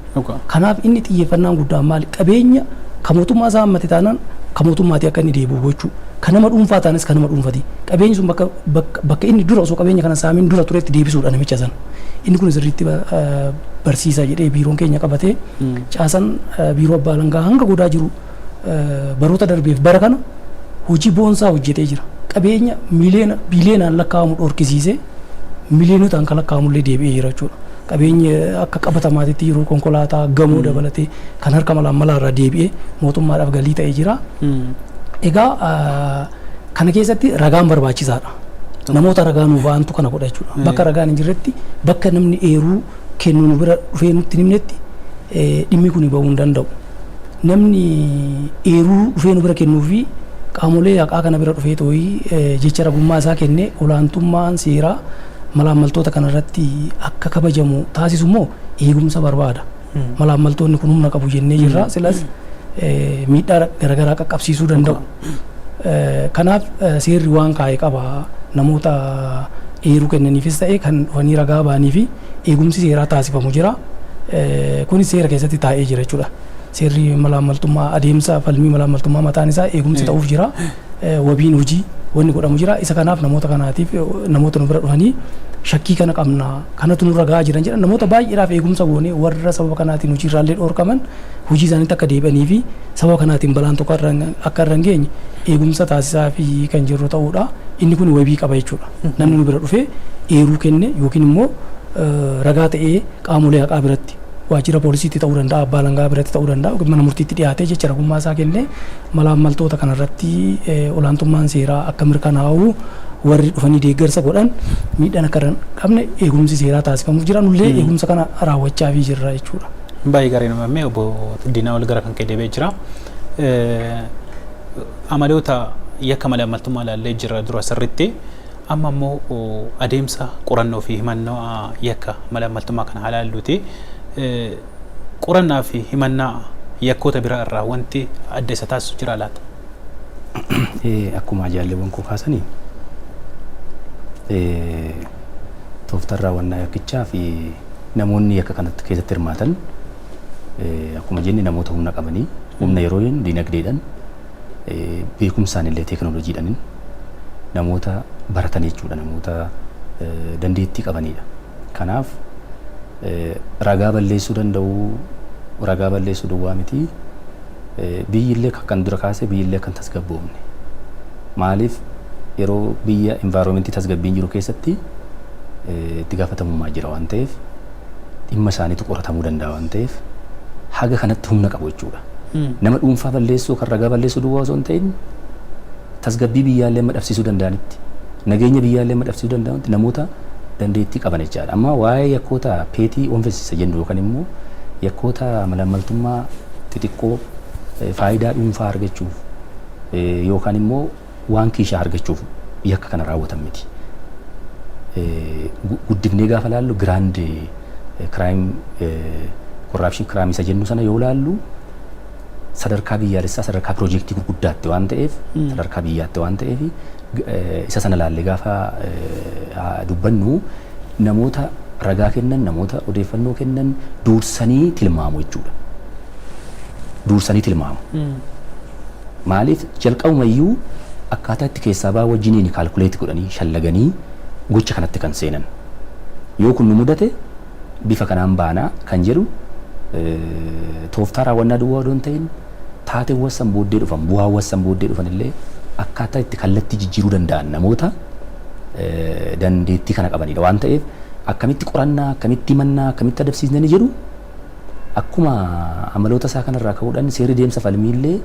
Kanaaf inni xiyyeeffannaan guddaan maali? Qabeenya kan mootummaa isaa hammate taanaan kan mootummaatii akka inni deebi'u gochuu. Kan nama dhuunfaa taanis kan nama dhuunfati. Qabeenyi sun bakka inni dura osoo qabeenya kana saamiin dura turetti deebisuudha namicha sana. Inni kun sirriitti barsiisaa jedhee biiroon keenya qabatee caasan biiroo abbaa alangaa hanga godhaa jiru baroota darbeef bara kana hojii boonsaa hojjetee jira. Qabeenya biileenaan lakkaa'amu dhorkisiisee miliyonotaan kan lakkaa'amullee deebi'ee jira jechuudha. Qabeenya akka qabatamaatitti yeroo konkolaataa gamoo dabalatee kan harka malaammalaa deebi'ee mootummaadhaaf galii ta'ee jira. Egaa kana keessatti ragaan barbaachisaadha. Namoota ragaa nu ba'antu kana godha jechuudha. Bakka ragaan hin jirretti bakka namni eeruu kennu nu bira dhufee nutti himnetti dhimmi kun ba'uu hin danda'u. Namni eeruu dhufee nu bira kennuu fi qaamolee haqaa kana bira dhufee too'ii jecha ragummaa isaa kennee olaantummaan seeraa malaammaltoota kanarratti akka kabajamu taasisu immoo eegumsa barbaada. Malaammaltoonni kun humna qabu jennee jirra. Silas miidhaa garaagaraa qaqqabsiisuu danda'u. Kanaaf seerri waan kaa'ee qaba. Namoota eeruu kennaniifis ta'e kan dhufanii ragaa ba'anii fi eegumsi seeraa taasifamu jira. Kunis seera keessatti taa'ee jira jechuudha. Seerri malaammaltummaa adeemsa falmii malaammaltummaa mataan isaa eegumsi ta'uuf jira. Wabiin hojii wanni godhamu jira. Isa kanaaf namoota kanaatiif namoota nu bira dhufanii shakkii kana qabna kanatu nurra gahaa jiran jedhan namoota baay'eedhaaf eegumsa goonee warra sababa kanaatiin hojiirraallee dhoorkaman hojii isaaniitti akka deebi'anii fi sababa kanaatiin balaan tokko akka irra hin geenye eegumsa taasisaa fi kan jirru ta'uudha. Inni kun wabii qaba jechuudha. Namni nu bira dhufee eeruu kenne yookiin immoo ragaa ta'ee qaamolee haqaa biratti waajjira poolisiitti ta'uu danda'a, abbaa alangaa biratti ta'uu danda'a, mana murtiitti dhiyaatee jecha ragummaa isaa kennee malaammaltoota kanarratti olaantummaan seeraa akka mirkanaa'u warri dhufanii deeggarsa godhan miidhaan akka hin qabne eegumsi seeraa taasifamuuf jira. Nullee eegumsa kana raawwachaa fi jirra jechuudha. Baay'ee gaarii namamee obbo Diinaa ol gara kan kee deebi'ee jira. Amaloota yakka malaammaltummaa ilaallee jira dura sirriitti. Amma immoo adeemsa qorannoo fi himannoo yakka malaammaltummaa kana ilaalluuti. Qorannaa fi himannaa yakkoota biraa irraa wanti adda isa taasisu jira laata? Akkuma jaalleewwan koo kaasanii tooftarraa wannaa yakkichaa fi namoonni yakka kanatti keessatti hirmaatan akkuma jenne namoota humna qabanii humna yeroo jennu dinagdeedhaan beekumsaan illee teekinooloojiidhaan namoota baratan jechuudha, namoota dandeettii qabanidha. Kanaaf ragaa balleessuu danda'u, ragaa balleessuu duwwaa miti biyyillee kan dura kaase biyyillee kan tasgabboofne. Maaliif yeroo biyya environmentii tasgabbiin jiru keessatti itti gaafatamummaa jira waan ta'eef dhimma isaaniitu qoratamuu danda'a waan ta'eef haga kanatti humna qabu jechuudha. Nama dhuunfaa balleessuu kan ragaa balleessuu duwwaa osoo hin ta'in tasgabbii biyyaallee madhabsiisuu danda'anitti nageenya biyyaallee madhabsiisuu danda'anitti namoota dandeettii qaban jechaadha. Amma waa'ee yakkoota peetii onfisiisa jennu yookaan immoo yakkoota malaammaltummaa xixiqqoo faayidaa dhuunfaa argachuuf yookaan immoo waan kiishaa argachuuf yakka kana raawwatan miti. Guddifnee gaafa laallu giraand kiraayim korraapshin kiraayim isa jennu sana yoo laallu sadarkaa biyyaalessaa sadarkaa piroojeektii gurguddaatti waan ta'eef sadarkaa biyyaatti waan ta'eef isa sana laallee gaafa dubbannu namoota ragaa kennan namoota odeeffannoo kennan dursanii tilmaamu jechuudha. Dursanii tilmaamu. Maaliif jalqabumayyuu akkaataa itti keessaa baa wajjiniin kaalkuleetii godhanii shallaganii gocha kanatti kan seenan. Yoo kun nu mudate bifa kanaan baanaa kan jedhu tooftaa raawwannaa duwwaa odoo hin ta'in taateewwan san booddee dhufan bu'aawwan san booddee dhufan illee akkaataa itti kallattii jijjiiruu danda'an namoota dandeettii kana qabanidha waan ta'eef akkamitti qorannaa akkamitti mannaa akkamitti adabsiisnani jedhu akkuma amaloota isaa kanarraa ka'uudhaan seerri deemsa falmiillee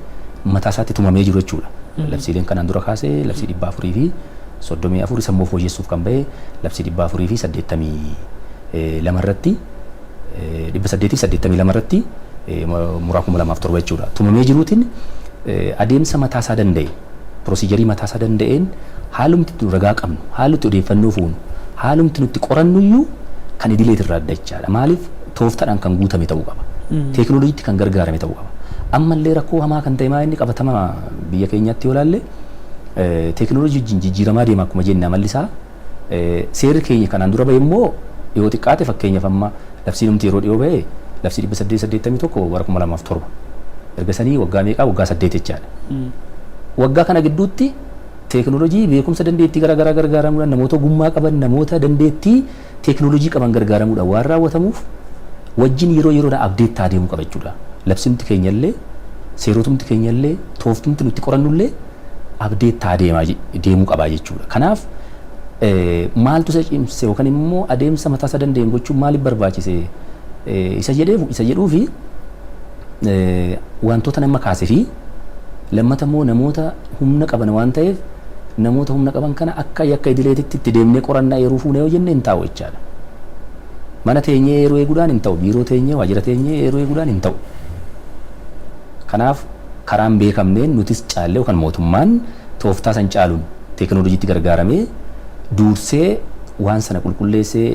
mataa isaatti tumamee jiru jechuudha. Labsiileen kanaan dura kaasee labsii 434 sammuu fooyyessuuf kan ba'e labsii 482 irratti 882 irratti muraa 2007 jechuudha. Tumamee jiruutiin adeemsa mataa isaa danda'e pirosiijarii mataa isaa danda'een haalumti nuti ragaa qabnu haalumti odeeffannoo fuunu haalumti nuti qorannuyyuu kan idileet irraa addachaadha. Maaliif tooftaadhaan kan guutame ta'uu qaba. Teekinooloojiitti kan gargaarame ta'uu qaba. Ammallee rakkoo hamaa kan ta'e maa inni qabatama biyya keenyatti yoo ilaalle teekinooloojii wajjin jijjiiramaa deema akkuma jenne amalli isaa seerri keenya kanaan dura ba'e immoo yoo xiqqaate fakkeenyaaf amma labsiin humti yeroo dhiyoo ba'e labsii 881 bara 2007 erga sanii waggaa meeqaa waggaa 8 jechaadha. Waggaa kana gidduutti teekinooloojii beekumsa dandeettii garaagaraa gargaaramuudhaan namoota ogummaa qaban namoota dandeettii teekinooloojii qaban gargaaramuudhaan waan raawwatamuuf wajjin yeroo yeroodhaan abdeettaa deemuu qaba jechuudha. Labsiimti keenyallee seerotumti keenyallee tooftumti nuti qorannullee abdeettaa deemuu qabaa jechuudha. Kanaaf maaltu isa cimse yookaan immoo adeemsa mataa isaa danda'een gochuun maaliif barbaachise isa jedhuu fi wantoota nama kaasee fi lammata immoo namoota humna qaban waan ta'eef namoota humna qaban kana akka yakka idileetitti itti deemnee qorannaa yeroo fuunee yoo jenne hin taa'u jechaadha. Mana teenyee yeroo eeguudhaan hin ta'u, biiroo teenyee waajjira teenyee yeroo eeguudhaan hin ta'u. Kanaaf karaan beekamneen nutis caallee yookaan mootummaan tooftaa san caaluun teekinooloojiitti gargaaramee duursee waan sana qulqulleessee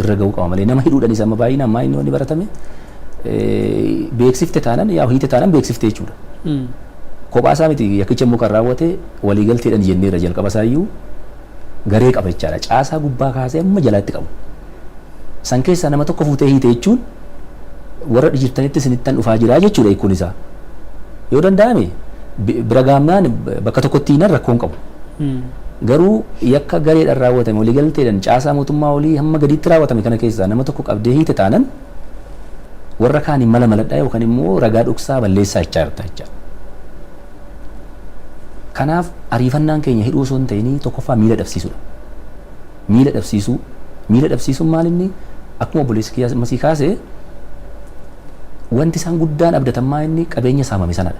irra ga'uu qaba malee nama hidhuudhanis amma baay'inaan ammaa inni baratame beeksifte taanan yaa hiite taanan beeksifte jechuudha. Kophaa isaa miti yakkicha immoo kan raawwate waliigalteedhaan jenneerra jalqaba isaayyuu garee qaba jechaadha. Caasaa gubbaa kaasee amma jalaatti qabu. San keessaa nama tokko fuutee hiite jechuun warra jirtanitti isinittan dhufaa jira jechuudha hiikuun isaa. Yoo danda'ame bira gaamnaan bakka tokkotti hiinan rakkoon qabu. Garuu yakka gareedhaan raawwatame waliigalteedhaan caasaa mootummaa olii hamma gadiitti raawwatame kana keessaa nama tokko qabdee hiite taanan warra kaaniin mala maladhaa yookaan immoo ragaa dhoksaa balleessaa jechaa jirta jechaadha. Kanaaf ariifannaan keenya hidhuu osoo hin ta'in tokkoffaa miila dhabsiisudha. Miila dhabsiisuun maal inni akkuma obboleessi masii kaasee wanti isaan guddaan abdatammaa inni qabeenya saamame sanadha.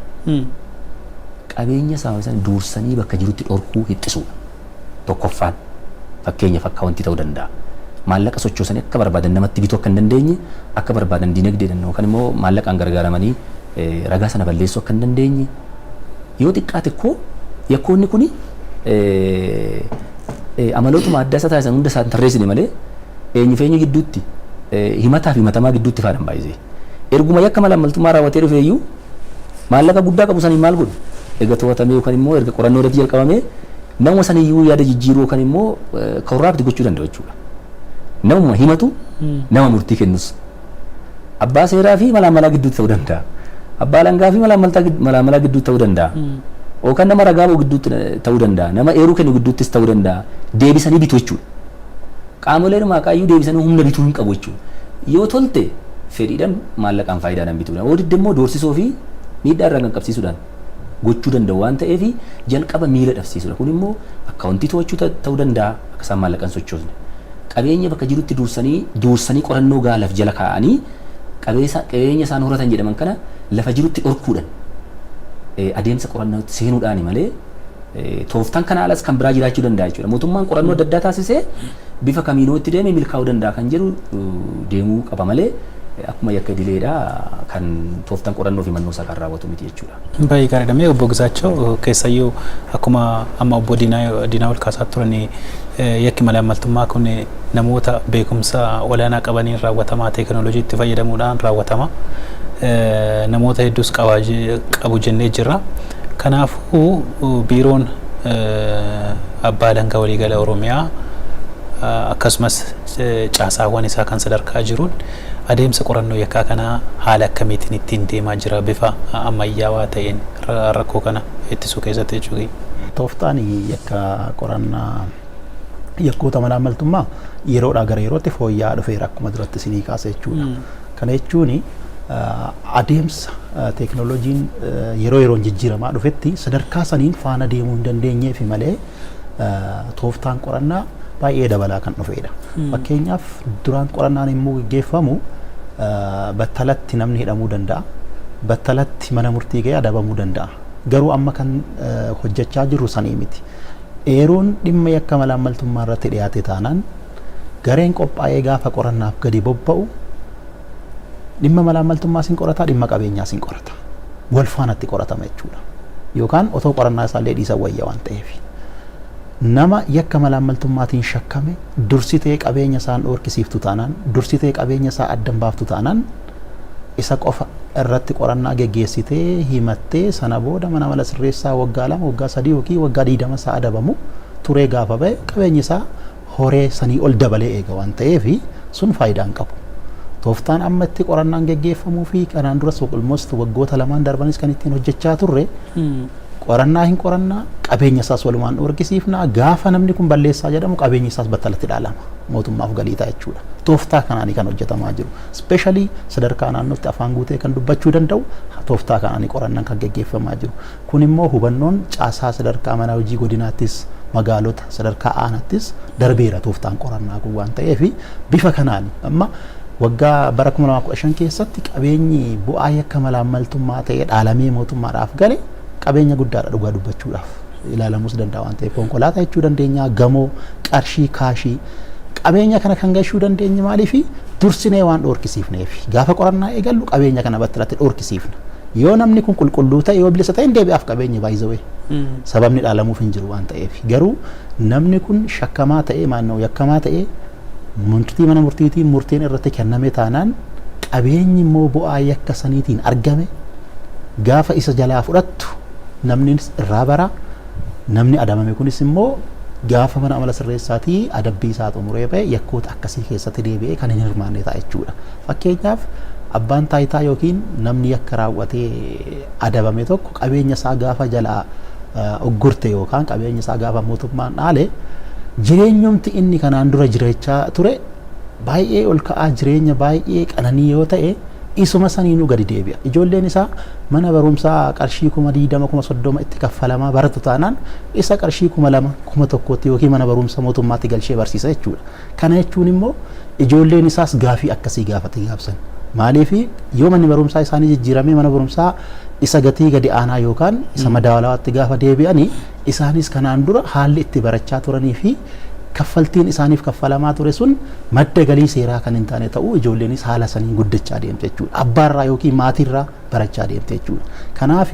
Qabeenya saamame sana duursanii bakka jirutti dhorkuu hixxisuudha. Tokkoffaan fakkeenyaaf akka wanti ta'uu danda'a. Maallaqa sochoosanii akka barbaadan namatti bituu akka hin dandeenye akka barbaadan dinagdeedhaan yookaan immoo maallaqaan gargaaramanii ragaa sana balleessuu akka hin dandeenye yoo xiqqaate koo yakkoonni kuni amalootuma adda isa taasisan hunda isaan tarreessine malee eenyufeenyi gidduutti himataa fi himatamaa gidduutti faadhan baay'isee. Erguma yakka malaammaltummaa raawwatee dhufee iyyuu maallaqa guddaa qabu sanii maal godhu erga to'atamee yookaan immoo erga qorannoo irratti jalqabamee nama saniyyuu yaada jijjiiruu yookaan immoo korraapti gochuu danda'u jechuudha. Namuma himatu nama murtii kennus abbaa seeraa fi malaamalaa gidduutti ta'uu danda'a. Abbaa langaa fi malaamalaa gidduutti ta'uu danda'a. Yookaan nama ragaa ba'u gidduutti ta'uu danda'a. Nama eeruu kennu gidduuttis ta'uu danda'a. Deebisanii bitu jechuudha. Qaamoleen maqaayyuu deebisanii humna bituu hin qabu jechuudha. Yoo tolte fedhiidhaan maallaqaan faayidaadhaan bituudha. Yoo didde immoo doorsisoo fi miidhaa irraa qaqqabsiisuudhaan gochuu danda'u waan ta'eef jalqaba miila dhabsiisuudha. Kun immoo akkaawuntii to'achuu ta'uu danda'a akka isaan maallaqaan sochoosne. Qabeenya bakka jirutti duursanii qorannoo gaalaaf jala kaa'anii qabeenya isaan horatan jedhaman kana lafa jirutti dhorkuudhaan adeemsa qorannootti seenuudhaani malee tooftaan kana alas kan biraa jiraachuu danda'a jechuudha. Mootummaan qorannoo adda addaa taasisee bifa kamiinoo itti deemee milkaa'uu danda'a kan jedhu deemuu qaba malee akkuma yakka idileedha kan tooftaan qorannoo fi mannoo isaa kan raawwatu miti jechuudha. Baay'ee gaariidha. Obbo Gizaachoo keessayyuu akkuma amma obbo Diinaa ol kaasaa turan yakki malaammaltummaa kun namoota beekumsa olaanaa qabaniin raawwatamaa teekinooloojiitti fayyadamuudhaan raawwatama. Namoota hedduus qabu jennee jirra. Kanaafuu biiroon abbaa alangaa waliigala Oromiyaa akkasumas caasaawwan isaa kan sadarkaa jiruun adeemsa qorannoo yakkaa kanaa haala akkamiitiin ittiin deemaa jira bifa ammayyaawaa ta'een rakkoo kana ittisuu keessatti jechuudha. tooftaan yakka qorannaa yakkoota malaamaltummaa yeroodhaa gara yerootti fooyya'aa dhufeera akkuma duratti isinii kaase jechuudha. Kana jechuun adeemsa teekinooloojiin yeroon jijjiiramaa dhufetti sadarkaa saniin faana deemuu hin dandeenyeefi malee tooftaan qorannaa baay'ee dabalaa kan dhufeedha. Fakkeenyaaf duraan qorannaan immoo gaggeeffamu battalatti namni hidhamuu danda'a. Battalatti mana murtii ga'ee adabamuu danda'a. Garuu amma kan hojjechaa jirru sanii miti. Eeroon dhimma yakka malaamaltummaa irratti dhiyaate taanaan gareen qophaa'ee gaafa qorannaaf gadi bobba'u dhimma malaamaltummaa sin qorata, dhimma qabeenyaa sin qorata. Wal faanatti qoratama jechuudha. Yookaan otoo qorannaa isaallee dhiisa wayya waan ta'eef. Nama yakka malaamaltummaatiin shakkame dursitee qabeenya isaan dhoorkisiiftu taanaan, dursitee qabeenya isaa addan baaftu taanaan isa qofa irratti qorannaa geggeessitee himattee sana booda mana mala sirreessaa waggaa 2 waggaa 3 yookiin waggaa 20 isaa adabamu turee gaafa ba'e qabeenyi isaa horee sanii ol dabalee eega waan ta'eef sun faayidaa hin qabu. Tooftaan amma itti qorannaan geggeeffamuu fi kanaan duras almost waggoota 2 darbanis kan ittiin hojjechaa turre qorannaa hin qorannaa qabeenya isaas walumaan dhoorkisiifna gaafa namni kun balleessaa jedhamu qabeenyi isaas battalatti dhaalama mootummaaf galii ta'a jechuudha. Tooftaa kanaanii kan hojjetamaa jiru. Especially sadarkaa naannootti afaan guutee kan dubbachuu danda'u tooftaa kanaanii qorannaan kan geggeeffamaa jiru. Kun immoo hubannoon caasaa sadarkaa mana hojii godinaattis magaalota sadarkaa aanaattis darbeera tooftaan qorannaa kun waan ta'eef bifa kanaan amma waggaa bara 2015 keessatti qabeenyi bu'aa yakka malaamaltummaa ta'ee dhaalamee mootummaadhaaf gale qabeenya guddaadha dhugaa dubbachuudhaaf ilaalamuus danda'a waan ta'eef konkolaataa jechuu dandeenya gamoo qarshii kaashii qabeenya kana kan gashuu dandeenye maaliif dursinee waan dhoorkisiifneef gaafa qorannaa eegallu qabeenya kana battalatti dhoorkisiifna yoo namni kun qulqulluu ta'e yoo bilisa ta'e deebi'aaf qabeenya baay'isawee sababni dhaalamuuf hin jiru waan ta'eef garuu namni kun shakkamaa ta'e maannoo yakkamaa ta'e murtii mana murtiitiin murtiin irratti kenname taanaan qabeenyi immoo bu'aa yakka saniitiin argame gaafa isa jalaa fudhattu namni irraa bara namni adabame kunis immoo gaafa mana amala sirreessaatii adabbii isaa xumuree ba'e yakkoota akkasii keessatti deebi'ee kan hin hirmaanne ta'a jechuudha. Fakkeenyaaf abbaan taayitaa yookiin namni yakka raawwatee adabame tokko qabeenya isaa gaafa jalaa oggurte yookaan qabeenya isaa gaafa mootummaan dhaale jireenyumti inni kanaan dura jiraachaa ture baay'ee ol ka'aa jireenya baay'ee qananii yoo ta'e isuma saniinuu gadi deebi'a. Ijoolleen isaa mana barumsaa qarshii 20,030 itti kaffalamaa baratu taanaan isa qarshii 2,000 1,000 yookiin mana barumsa mootummaatti galchee barsiisa jechuudha. Kana jechuun immoo ijoolleen isaas gaafii akkasii gaafate gaafsan. Maaliif yoo manni barumsaa isaanii jijjiiramee mana barumsaa isa gatii gadi aanaa yookaan isa madaalawaatti gaafa deebi'anii isaanis kanaan dura haalli itti barachaa turanii fi kaffaltiin isaaniif kaffalamaa ture sun madda galii seeraa kan hin taane ta'uu ijoolleenis haala saniin guddachaa deemte jechuudha. Abbaarraa yookiin maatiirraa barachaa deemte jechuudha. Kanaaf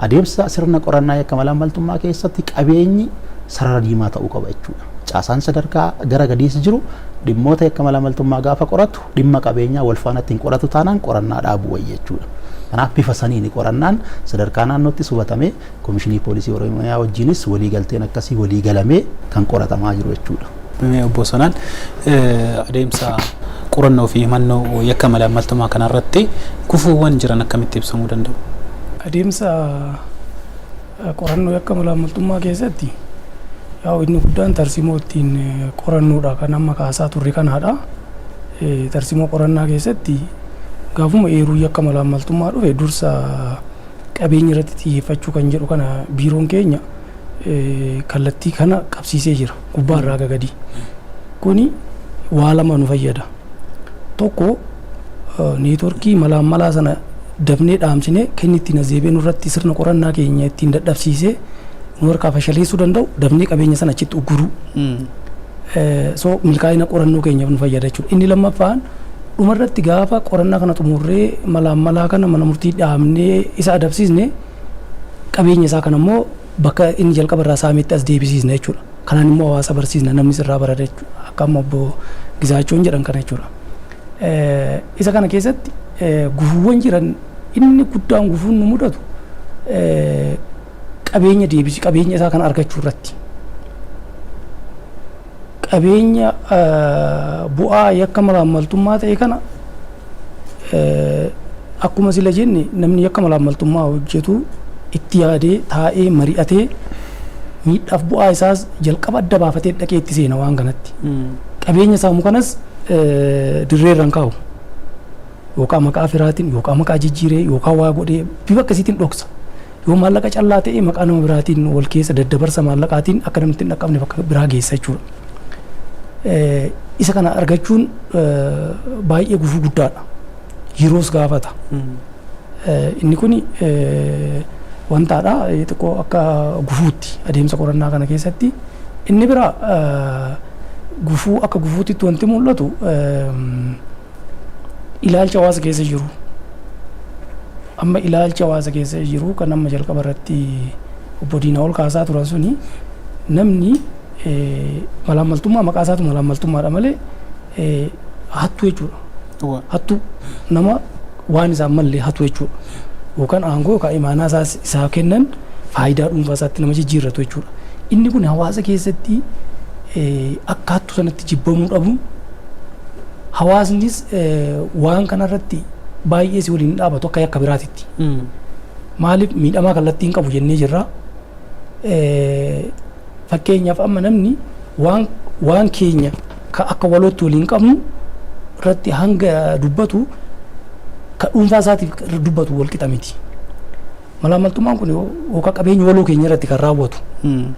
adeemsa sirna qorannaa yakka malaamaltummaa keessatti qabeenyi sarara diimaa ta'uu qaba jechuudha. Caasaan sadarkaa gara gadiis jiru dhimmoota yakka malaamaltummaa gaafa qoratu dhimma qabeenyaa wal faanatti hin qoratu taanaan qorannaa dhaabuu wayya jechuudha. Kanaaf bifa saniin qorannaan sadarkaa naannootti hubatamee Komishinii Poolisii Oromiyaa wajjinis waliigalteen akkasii waliigalamee kan qoratamaa jiru jechuudha. Obbo Sonaan adeemsa qorannoo fi himannoo yakka malaamaltummaa kanarratti gufuuwwan jiran akkamitti ibsamuu danda'u? Adeemsa qorannoo yakka malaamaltummaa keessatti yaa'u inni guddaan tarsimoo ittiin qorannoodha kan amma kaasaa turre kanaadha. Tarsimoo qorannaa keessatti gaafuma eeruu yakka malaamaltummaa dhufe dursa qabeenya irratti xiyyeeffachuu kan jedhu kana biiroon keenya kallattii kana qabsiisee jira gubbaa irraa gadi. Kuni waa lama nu fayyada. Tokko neetworkii malaamalaa sana dabnee dhaamsine kan ittiin azeebee nurratti sirna qorannaa keenya ittiin dadhabsiisee nu harkaa fashaleessuu danda'u dabnee qabeenya sana achitti ugguruu. So milkaa'ina qorannoo keenyaaf nu fayyada jechuudha. Inni lammaffaan dhumarratti gaafa qorannaa kana xumurree malaamalaa kana mana murtii dhaabnee isa adabsiisne qabeenya isaa kana immoo bakka inni jalqaba irraa saametti as deebisiisna jechuudha. Kanaan immoo hawaasa barsiisna namni sirraa barata jechuudha. Akka amma obbo Gizaachoon jedhan kana jechuudha. Isa kana keessatti gufuuwwan jiran inni guddaan gufuun nu mudatu qabeenya deebisii qabeenya isaa kana argachuu irratti. Qabeenya bu'aa yakka malaamaltummaa ta'e kana akkuma sila jenne namni yakka malaamaltummaa hojjetu itti yaadee taa'ee mari'atee miidhaaf bu'aa isaas jalqaba adda baafatee dhaqee itti seena waan kanatti. Qabeenya saamu kanas dirreerraan kaa'u. Yookaan maqaa firaatiin yookaan maqaa jijjiiree yookaan waa godhee bifa akkasiitiin dhoksa. Yoo maallaqa callaa ta'e maqaa nama biraatiin wal keessa daddabarsa maallaqaatiin akka namatti hin dhaqqabne bakka biraa geessa jechuudha. Isa kana argachuun baay'ee gufuu guddaadha. Yeroos gaafata. Inni kun wantaadha xiqqoo akka gufuutti adeemsa qorannaa kana keessatti. Inni biraa gufuu akka gufuutitti wanti mul'atu ilaalcha hawaasa keessa jiru. Amma ilaalcha hawaasa keessa jiru kan amma jalqaba irratti obbo Diinaa ol kaasaa turan suni namni malaammaltummaa maqaa isaatu malaammaltummaadha malee hattuu jechuudha. Hattuu nama waan isaan mallee hattuu jechuudha. Yookaan aangoo yookaan imaanaa isaa kennan faayidaa dhuunfaa isaatti nama jijjiirratu jechuudha. Inni kun hawaasa keessatti akka hattuu sanatti jibbamuu dhabu hawaasnis waan kanarratti baay'ee si waliin dhaabatu akka yakka biraatitti. Maaliif miidhamaa kallattiin qabu jennee jirra. Fakkeenyaaf amma namni waan keenya akka walootti waliin qabnu irratti hanga dubbatu ka dhuunfaa isaatiif dubbatu wal qixa miti. Malaammaltummaan kun yookaan qabeenya waloo keenya irratti kan raawwatu.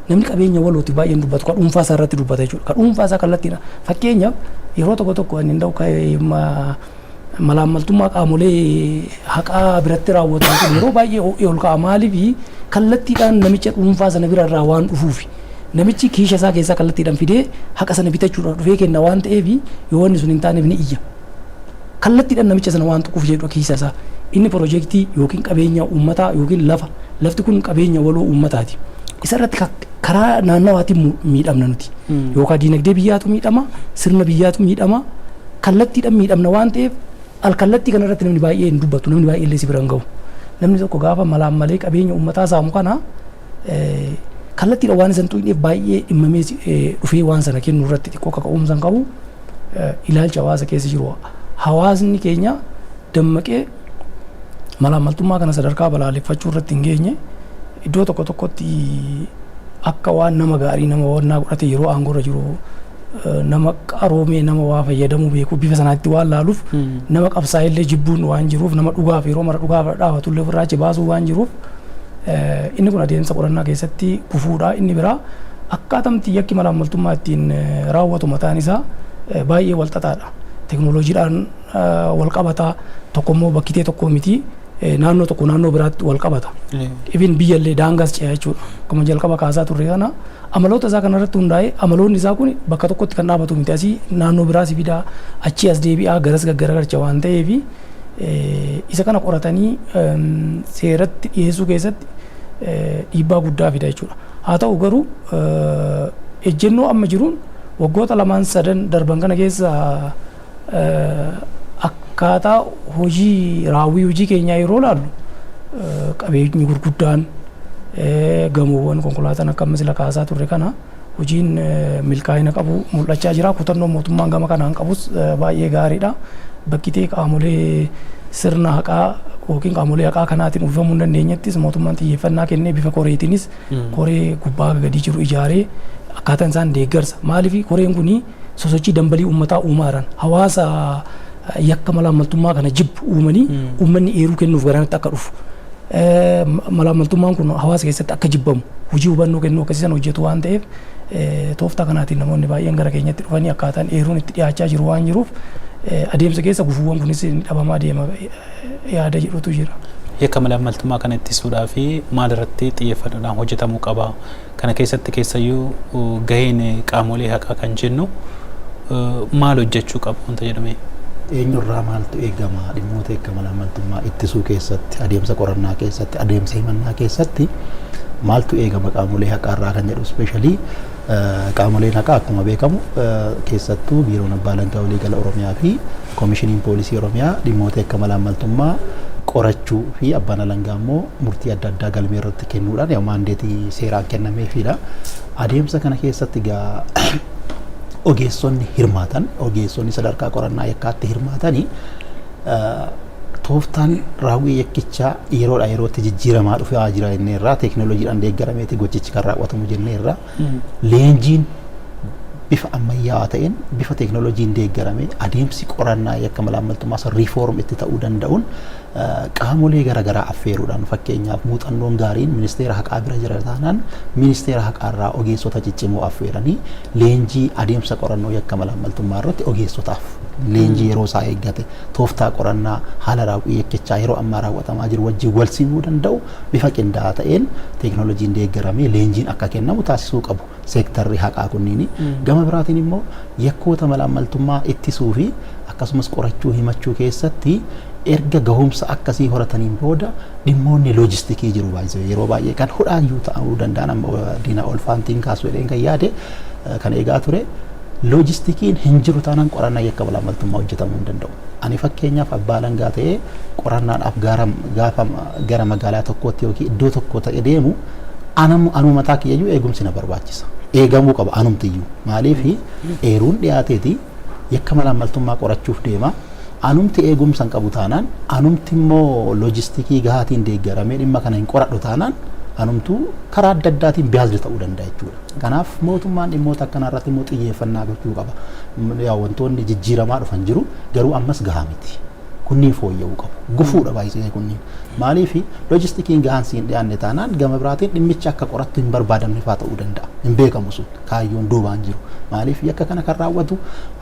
Namni qabeenya walootti baay'een dubbatu ka dhuunfaa isaa irratti dubbata jechuudha. Ka dhuunfaa isaa kallattiidha. Fakkeenyaaf yeroo tokko tokko inni nda'u malaammaltummaa qaamolee haqaa biratti raawwatan kun yeroo baay'ee ol ka'a. Maaliif kallattiidhaan namicha dhuunfaa sana birarraa waan dhufuufi. Namichi kiisha isaa keessaa kallattiidhaan fidee haqa sana bitachuudhaan dhufee kenna waan ta'eef yoo wanni sun hin taaneef ni iyya. Kallattiidhaan namicha sana waan tuquuf jedhu kiisa isaa. Inni piroojeektii yookiin qabeenya uummataa yookiin lafti kun qabeenya waloo uummataati. Isa irratti karaa naannawaatiin miidhamna nuti. Yookaan diinagdee biyyaatu miidhama, sirna biyyaatu miidhama, kallattiidhaan miidhamna waan ta'eef alkallattii kana irratti namni baay'ee hin dubbatu, namni baay'ee illee si bira hin gahu. Namni tokko gaafa malaammalee qabeenya uummataa saamu kana kallattiidhaan waan isan tuqneef baay'ee dhimmamee dhufee waan sana kennu irratti xiqqoo kaka'umsa hin qabu ilaalcha hawaasa keessa jiru. Hawaasni keenya dammaqee malaammaltummaa kana sadarkaa balaaleffachuu irratti hin geenye iddoo tokko tokkotti akka waan nama gaarii nama wannaa godhate yeroo aangoorra jiru nama qaroomee nama waa fayyadamuu beeku bifa sanaatti waan laaluuf nama qabsaa'ee illee jibbuun waan jiruuf nama dhugaaf yeroo mara dhugaaf dhaabatu illee ofirraa baasuu waan jiruuf inni kun adeemsa qorannaa keessatti gufuudha. Inni biraa akkaatamti yakki malaammaltummaa ittiin raawwatu mataan isaa baay'ee wal xaxaadha. Teknooloojiidhaan wal qabataa tokkommoo bakkitee tokko miti naannoo tokko naannoo biraatti wal qabata. Ibin biyyallee daangaas ce'a jechuudha. Akkuma jalqaba kaasaa turre kana amaloota isaa kanarratti hundaa'ee amaloonni isaa kun bakka tokkotti kan dhaabatu miti asii naannoo biraas fidaa achii as deebi'aa garas gaggaragalcha waan ta'eef isa kana qoratanii seeratti dhiyeessuu keessatti dhiibbaa guddaa fida jechuudha. Haa ta'u garuu ejjennoo amma jiruun waggoota 2-3 darban kana keessa akkaataa hojii raawwii hojii keenyaa yeroo laallu qabeenyi gurguddaan gamoowwan konkolaataan akka amma sila kaasaa turre kana hojiin milkaa'ina qabu mul'achaa jira. Kutannoo mootummaan gama kanaan qabus baay'ee gaariidha. Bakkitee qaamolee sirna haqaa yookiin qaamolee haqaa kanaatiin uffifamuu hin dandeenyettis mootummaan xiyyeeffannaa kennee bifa koreetiinis koree gubbaa gadi jiru ijaaree akkaataan isaan deeggarsa. Maaliif koreen kunii sosochii dambalii uummataa uumaadhaan hawaasa yakka malaammaltummaa kana jibbu uumanii uummanni eeruu kennuuf garanatti akka dhufu. Malaammaltummaan kun hawaasa keessatti akka jibbamu hojii hubannoo kennuu akkasiisan hojjetu waan ta'eef tooftaa kanaatiin namoonni baay'een gara keenyatti dhufanii akkaataan eeruun itti dhiyaachaa jiru waan jiruuf adeemsa keessa gufuuwwan kunis dhabamaa deema yaada jedhutu jira. Yakka malaammaltummaa kana ittisuudhaa fi maal irratti xiyyeeffannoodhaan hojjetamuu qaba. Kana keessatti keessayyuu gaheen qaamolee haqaa kan jennu maal hojjechuu qabu wanta jedhame. Eenyurraa maaltu eegama dhimmoota yakka malaammaltummaa ittisuu keessatti adeemsa qorannaa keessatti adeemsa himannaa keessatti maaltu eegama qaamolee haqaarraa kan jedhu ispeeshaalii qaamoleen haqaa akkuma beekamu keessattuu biiroon abbaa alangaa waliigala Oromiyaa fi koomishiniin poolisii Oromiyaa dhimmoota yakka malaammaltummaa qorachuu fi abbaan alangaa immoo murtii adda addaa galmee irratti kennuudhaan yaa maandeetii seeraan kennameefidha. Adeemsa kana keessatti gaa ogeessonni hirmaatan ogeessonni sadarkaa qorannaa yakkaatti hirmaatanii tooftaan raawwii yakkichaa yeroodha yerootti jijjiiramaa dhufaa jira jennee irraa teekinooloojiidhaan deeggarameeti gochichi kan raawwatamu jennee irraa leenjiin bifa ammayyaawaa ta'een bifa teekinooloojiin deeggaramee adeemsi qorannaa yakka malaammaltummaa san riifoorm itti ta'uu danda'uun qaamolee garaagaraa affeeruudhaan fakkeenyaaf muuxannoon gaariin ministeera haqaa bira jira taanaan ministeera haqaarraa ogeessota ciccimoo affeeranii leenjii adeemsa qorannoo yakka malaammaltummaa irratti ogeessotaaf leenjii yeroo isaa eeggate tooftaa qorannaa haala raawwii yakkichaa yeroo ammaa raawwatamaa jiru wajjin wal simuu danda'u bifa qindaa'aa ta'een teekinooloojiin deeggaramee leenjiin akka kennamu taasisuu qabu seektarri haqaa kunniini. Gama biraatiin immoo yakkoota malaammaltummaa ittisuu fi akkasumas qorachuu himachuu keessatti erga gahumsa akkasii horataniin booda dhimmoonni loojistikii jiru baay'ee yeroo baay'ee kan hudhaayyuu ta'uu danda'an amma diina olfaantiin kaasuu jedheen kan yaade kan eegaa ture loojistikiin hin jiru taanaan qorannaa yakka malaammaltummaa hojjetamuu hin danda'u. Ani fakkeenyaaf abbaa langaa ta'ee qorannaadhaaf gaafa gara magaalaa tokkootti yookiin iddoo tokko ta'e deemu anuma mataa kiyyayyuu eegumsi na barbaachisa. Eegamuu qaba anumtiyyuu maaliif eeruun dhiyaateeti yakka malaammaltummaa qorachuuf deema. Anumti eegumsa hin qabu taanaan anumti immoo loojistikii gahaatiin deeggaramee dhimma kana hin qoradhu taanaan anumtuu karaa adda addaatiin biyaasdi ta'uu danda'a jechuudha. Kanaaf mootummaan dhimmoota akkanaa irratti immoo xiyyeeffannaa gochuu qaba. Wantoonni jijjiiramaa dhufan jiru garuu ammas gahaa miti. Kunniin fooyya'uu qabu. Gufuudha baay'isee kunniin. Maaliif loojistikiin gahaan siin dhiyaanne taanaan gama biraatiin dhimmichi akka qorattu hin barbaadamne fa'aa ta'uu danda'a. Hin beekamu sun kaayyoon duubaan jiru. Maaliif yakka kana kan raawwatu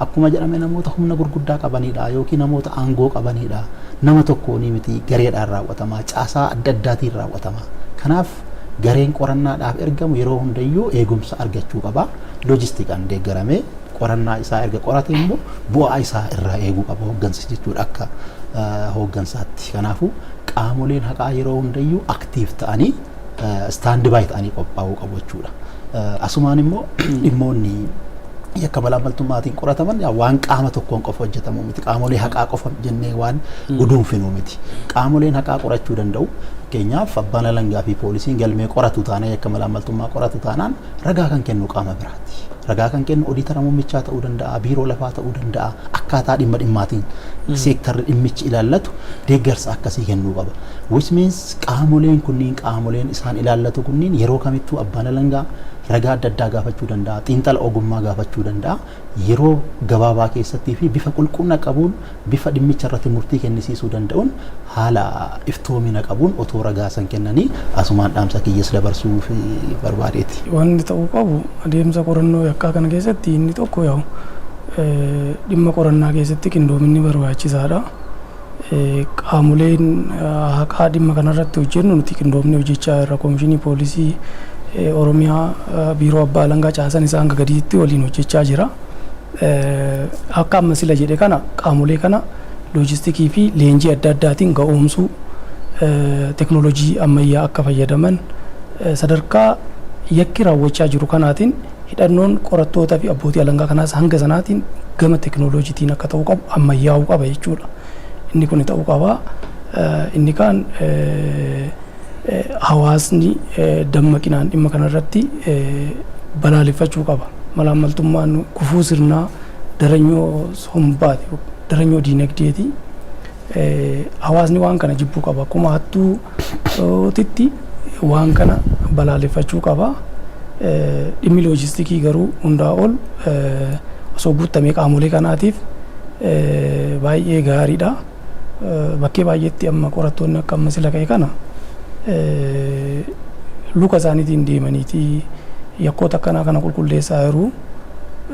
akkuma jedhame namoota humna gurguddaa qabanidha yookiin namoota aangoo qabanidha. Nama tokkoonii miti gareedhaan raawwatamaa caasaa adda addaatiin raawwatamaa. Kanaaf gareen qorannaadhaaf ergamu yeroo hundayyuu eegumsa argachuu qaba. Loojistikaan deeggaramee qorannaa isaa erga qorate immoo bu'aa isaa irraa eeguu qaba hooggansa jechuudha akka hooggansaatti. Kanaafuu qaamoleen haqaa yeroo hundayyuu aktiif ta'anii staandi baay ta'anii qophaa'uu qabu jechuudha. Asumaan immoo dhimmoonni yakka malaammaltummaatiin qorataman waan qaama tokkoon qofa hojjetamu miti. Qaamolee haqaa qofa jennee waan guduunfinu miti. Qaamoleen haqaa qorachuu danda'u. Fakkeenyaaf abbaan alangaa fi poolisiin galmee qoratu taanaan yakka malaammaltummaa qoratu taanaan ragaa kan kennu qaama biraati. Ragaa kan kennu oditara muummichaa ta'uu danda'a, biiroo lafaa ta'uu danda'a, akkaataa dhimmaatiin seektarri dhimmichi ilaallatu deeggarsa akkasii kennuu qaba. Which means qaamoleen kunniin qaamoleen isaan ilaallatu kunniin yeroo kamittuu abbaan alangaa ragaa adda addaa gaafachuu danda'a, xiinxala ogummaa gaafachuu danda'a. Yeroo gabaabaa keessattii fi bifa qulqullina qabuun bifa dhimmicha irratti murtii kennisiisuu danda'uun haala iftoomina qabuun otoo ragaa san kennanii asumaan dhaamsa kiyyas dabarsuu fi barbaadeeti. Wanti ta'uu qabu adeemsa qorannoo yakkaa kana keessatti inni tokko yaa'u dhimma qorannaa keessatti qindoominni barbaachisaadha. Qaamoleen haqaa dhimma kanarratti hojjennu nuti qindoomni hojjechaa irra koomishinii poolisii Oromiyaa biiroo abbaa alangaa caasan isaa hanga gadiitti waliin hojjechaa jira. Akka amma sila jedhe kana qaamolee kana loojistikii fi leenjii adda addaatiin ga'oomsuu teekinooloojii ammayyaa akka fayyadaman sadarkaa yakki raawwachaa jiru kanaatiin hidhannoon qorattootaa fi abbootii alangaa kanaas hanga sanaatiin gama teekinooloojiitiin akka ta'uu qabu ammayyaa'uu qaba jechuudha. Inni kun ta'uu qaba. Inni kaan hawaasni dammaqinaan dhimma kanarratti balaaleffachuu qaba. Malaammaltummaan gufuu sirnaa daranyoo sombaati daranyoo diinagdeeti. Hawaasni waan kana jibbuu qaba. Akkuma hattuutitti waan kana balaaleffachuu qaba. Dhimmi loojistikii garuu hundaa ol osoo guutamee qaamolee kanaatiif baay'ee gaariidha. Bakkee baay'eetti amma qorattoonni akka amma sila ka'e kana luka isaaniitiin deemaniiti yakkoota akkanaa kana qulqulleessaa jiru.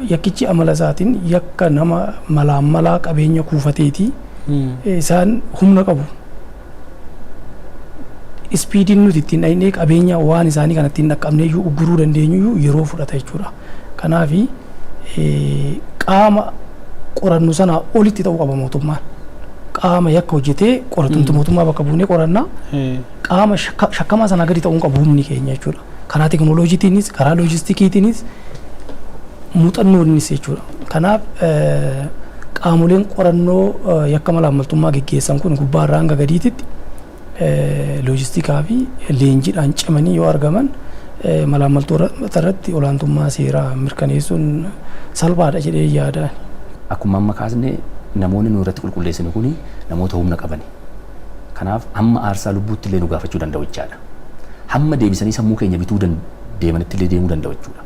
Yakkichi amala isaatiin yakka nama malaa qabeenya kuufateeti. Isaan humna qabu. Ispiidiin nuti ittiin dhahinee qabeenya waan isaanii kana ittiin dhaqqabnee iyyuu ugguruu dandeenyu yeroo fudhata jechuudha. Kanaaf qaama qorannu sana olitti ta'uu qaba mootummaan. Qaama yakka hojjetee qoratumtu mootummaa bakka buunee qorannaa qaama shakkamaa sana gadi ta'uu qabu humni keenya jechuudha. Karaa teekinooloojiitiinis karaa loojistikiitiinis muuxannoonnis jechuudha. Kanaaf qaamoleen qorannoo yakka malaammaltummaa geggeessan kun gubbaarraa hanga gadiititti loojistikaa fi leenjiidhaan cimanii yoo argaman malaammaltoota irratti olaantummaa seeraa mirkaneessuun salphaadha jedhee yaada. Akkuma amma kaasne namoonni nu irratti qulqulleessinu kuni namoota humna qabani. Kanaaf hamma aarsaa lubbuutti illee nu gaafachuu danda'u jechaadha. Hamma deebisanii sammuu keenya bituu deemanitti illee deemuu danda'u jechuudha.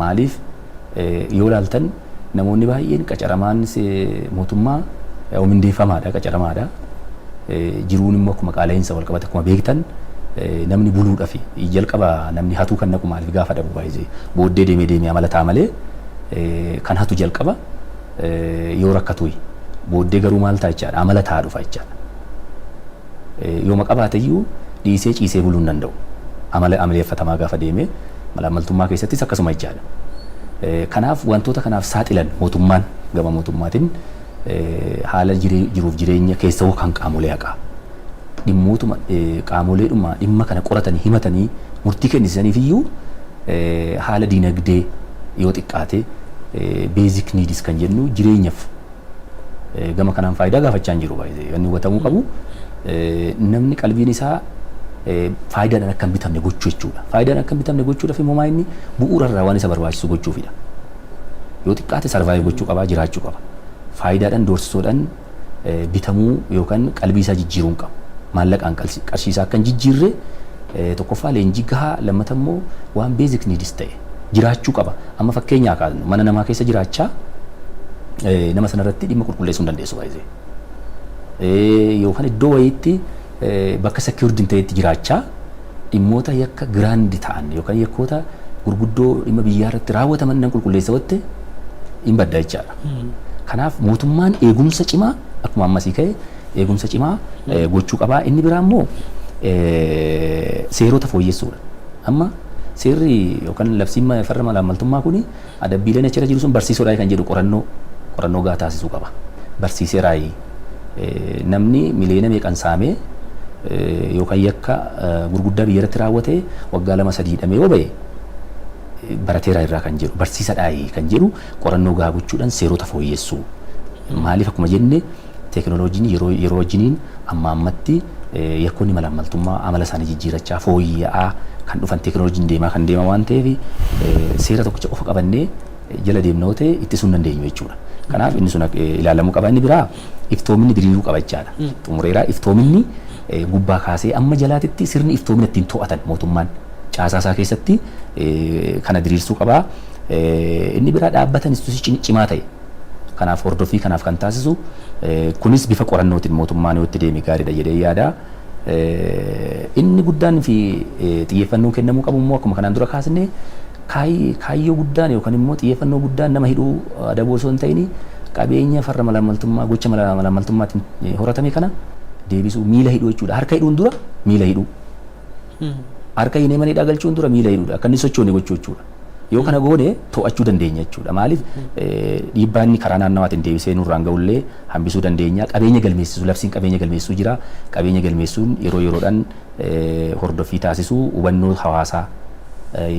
Maaliif yoo ilaaltan namoonni baay'een qacaramaan mootummaa mindeeffamaadha, qacaramaadha. Jiruun immoo akkuma qaala'insa wal qabate akkuma beektan namni buluudhaaf jalqaba namni hatuu kan naqu maaliif gaafa dhabu baay'ee booddee deemee amala ta'a malee kan hatu jalqaba yoo rakkatu booddee garuu maal ta'a jechaadha amala ta'a dhufa jechaadha. Yoo maqabaate iyyuu dhiisee ciisee buluu hin danda'u. Amaleeffatamaa gaafa deemee malaammaltummaa keessattis akkasuma jechaadha. Kanaaf wantoota kanaaf saaxilan mootummaan gama mootummaatiin haala jiruuf jireenya keessa kan qaamolee haqaa. Dhimmootuma qaamoleedhuma dhimma kana qoratanii himatanii murtii kennisiisaniif iyyuu haala diinagdee yoo xiqqaate beezik niidis kan jennu jireenyaaf gama kanaan faayidaa gaafachaa hin jiru baay'ee wanni hubatamuu qabu. Namni qalbiin isaa faayidaadhaan akka hin bitamne gochuu jechuudha. Faayidaan akka hin bitamne gochuudhaaf immoo maa inni bu'uurarraa waan isa barbaachisu gochuufidha. Yoo xiqqaate sarvaayiv gochuu qaba, jiraachuu qaba. Faayidaadhaan doorsisuudhaan bitamuu yookaan qalbii isaa jijjiiruu hin qabu. Maallaqaan qarshii isaa akka hin jijjiirre tokkoffaa leenjii gahaa lammata immoo waan beezik niidis ta'e jiraachuu qaba. Amma fakkeenyaa kaasnu mana namaa keessa jiraachaa nama sanarratti dhimma qulqulleessuu hin dandeessu baay'ee. Yookaan iddoo wayiitti bakka secured hin ta'etti jiraachaa dhimmoota yakka giraandi ta'an yookaan yakkoota gurguddoo dhimma biyyaa irratti raawwataman nan qulqulleessa watte hin badda jechaadha. Kanaaf mootummaan eegumsa cimaa akkuma ammasii ka'e eegumsa cimaa gochuu qabaa. Inni biraa immoo seerota fooyyessuudha. Amma seerri yookaan labsiin farra malaammaltummaa kuni adabbiileen achirra jiru sun barsiisuudhaa kan jedhu qorannoo gahaa taasisuu qaba. Barsiiseeraayi namni miliyoona meeqan saamee yookaan yakka gurguddaa biyya irratti raawwate waggaa 2-3 hidhamee yoo ba'e barateeraa irraa kan jedhu barsiisadhaayi kan jedhu qorannoo gahaa gochuudhaan seerota fooyyessuu. Maaliif akkuma jenne teekinooloojiin yeroo wajjiniin amma ammatti yakkoonni malaammaltummaa amala isaanii jijjiirachaa fooyya'aa kan dhufan teekinooloojiin kan deema waan ta'eef seera tokkicha qofa qabannee jala deemnoo ta'e ittisuu hin dandeenyu jechuudha. Kanaaf inni sun ilaalamuu qaba. Inni biraa iftoominni diriiruu qaba jechaadha. Xumureeraa iftoominni gubbaa kaasee amma jalaatitti sirni iftoomina ittiin to'atan mootummaan caasaasaa keessatti kana diriirsuu qaba. Inni biraa dhaabbatan instituusii cimaa ta'e kanaaf hordoffii kanaaf kan taasisu kunis bifa qorannootiin mootummaan yoo itti deeme gaariidha jedhee yaada. Inni guddaan fi xiyyeeffannoon kennamuu qabu immoo akkuma kanaan dura kaasne kaayyoo guddaan yookaan immoo xiyyeeffannoo guddaan nama hidhuu adabuu osoo hin ta'in qabeenya farra malaammaltummaa gocha malaammaltummaatiin horatame kana deebisuu miila hidhuu jechuudha. Harka hidhuun dura miila hidhuu. Harka hinee maneedhaa galchuun dura miila hidhuudha. Akka inni sochoone gochuu jechuudha. Yoo kana goone to'achuu dandeenya jechuudha. Maaliif dhiibbaa inni karaa naannawaatiin deebisee nurraan ga'ullee hambisuu dandeenya. Qabeenya galmeessisuu labsiin qabeenya galmeessuu jira. Qabeenya galmeessuun yeroodhaan hordoffii taasisuu hubannoo hawaasaa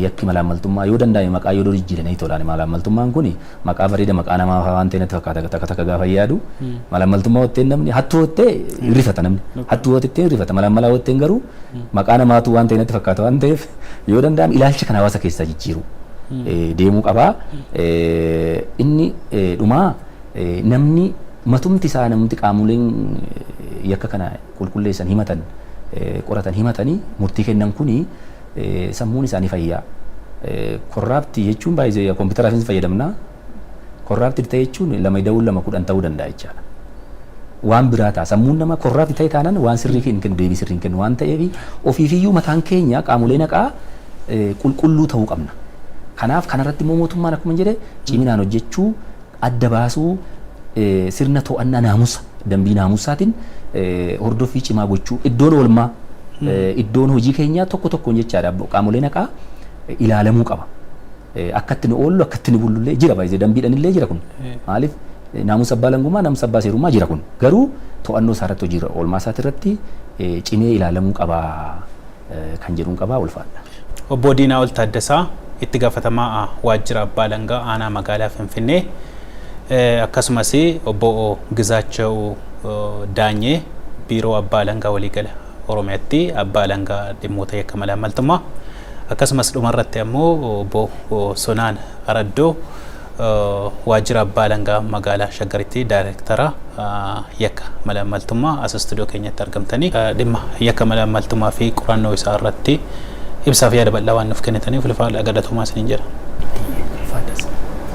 yakki malaammaltummaa yoo danda'ame maqaa yoo jijjiiranii tolaan malaammaltummaan kun maqaa bareeda maqaa namaa waan ta'e natti fakkaata takka gaafa yaadu malaammaltummaa watteen namni hattuu wattee rifata namni hattuu wattee rifata malaammala watteen garuu maqaa namaatu waan ta'e natti fakkaata waan ta'eef yoo danda'ame ilaalcha kana hawaasa keessaa jijjiiru deemuu qabaa. Inni dhumaa namni matumti isaa namni qaamoleen yakka kana qulqulleessan himatan qoratan himatanii murtii kennan kuni sammuun isaanii fayyaa. Korraaptii jechuun baay'ee kompiitaraafis fayyadamna. Korraaptii ta'e jechuun 2-10 ta'uu danda'a jechaadha. Waan biraa ta'a. Sammuun nama korraaptii ta'e taanaan waan sirrii hin kennu deebii sirrii hin kennu waan ta'eef ofiifiyyuu mataan keenya qaamolee naqaa qulqulluu ta'uu qabna. Kanaaf kanarratti immoo mootummaan akkuma jedhe ciminaan hojjechuu adda baasuu sirna to'annaa naamusa dambii naamusaatiin hordoffii cimaa gochuu iddoon oolmaa iddoon hojii keenyaa tokkoon jechaadha qaamolee naqaa ilaalamuu qaba. Akka itti nu oollu akka itti nu bullullee jira baay'ee dambiidhaan illee jira kun. Maaliif naamusa abbaa langummaa naamusa abbaa seerummaa jira kun. Garuu to'annoo isaarratti hojii oolmaa isaati irratti cimee ilaalamuu qaba kan jedhuun qabaa ulfaadha. Obbo Diinaa Ol Taaddasaa itti gaafatamaa waajjira abbaa langaa aanaa magaalaa Finfinnee akkasumas obbo Gizaachoo Daanyee biiroo abbaa langaa waliigala Oromiyaatti abbaa langaa dhimmoota yakka malaammaltummaa akkasumas dhumarratti ammoo obbo Sonaan Araddoo waajjira abbaa alangaa magaalaa Shaggaritti daayireektara yakka malaammaltummaa as istuudiyoo keenyatti argamtanii dhimma yakka malaammaltummaa fi qorannoo isaa irratti ibsaa fi yaada bal'aa waan nuuf kennitaniif ulfaadha galatoomaa isiniin jedha.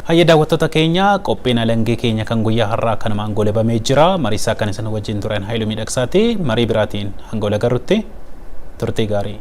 Hayya daawwattoota keenya qophiin alangee keenya kan guyyaa har'aa kanumaan goolabamee jira. Mariisaa kan isin wajjin turan Haayiluu Miidhagsaati. Marii biraatiin hanga wal agarrutti turtii gaarii.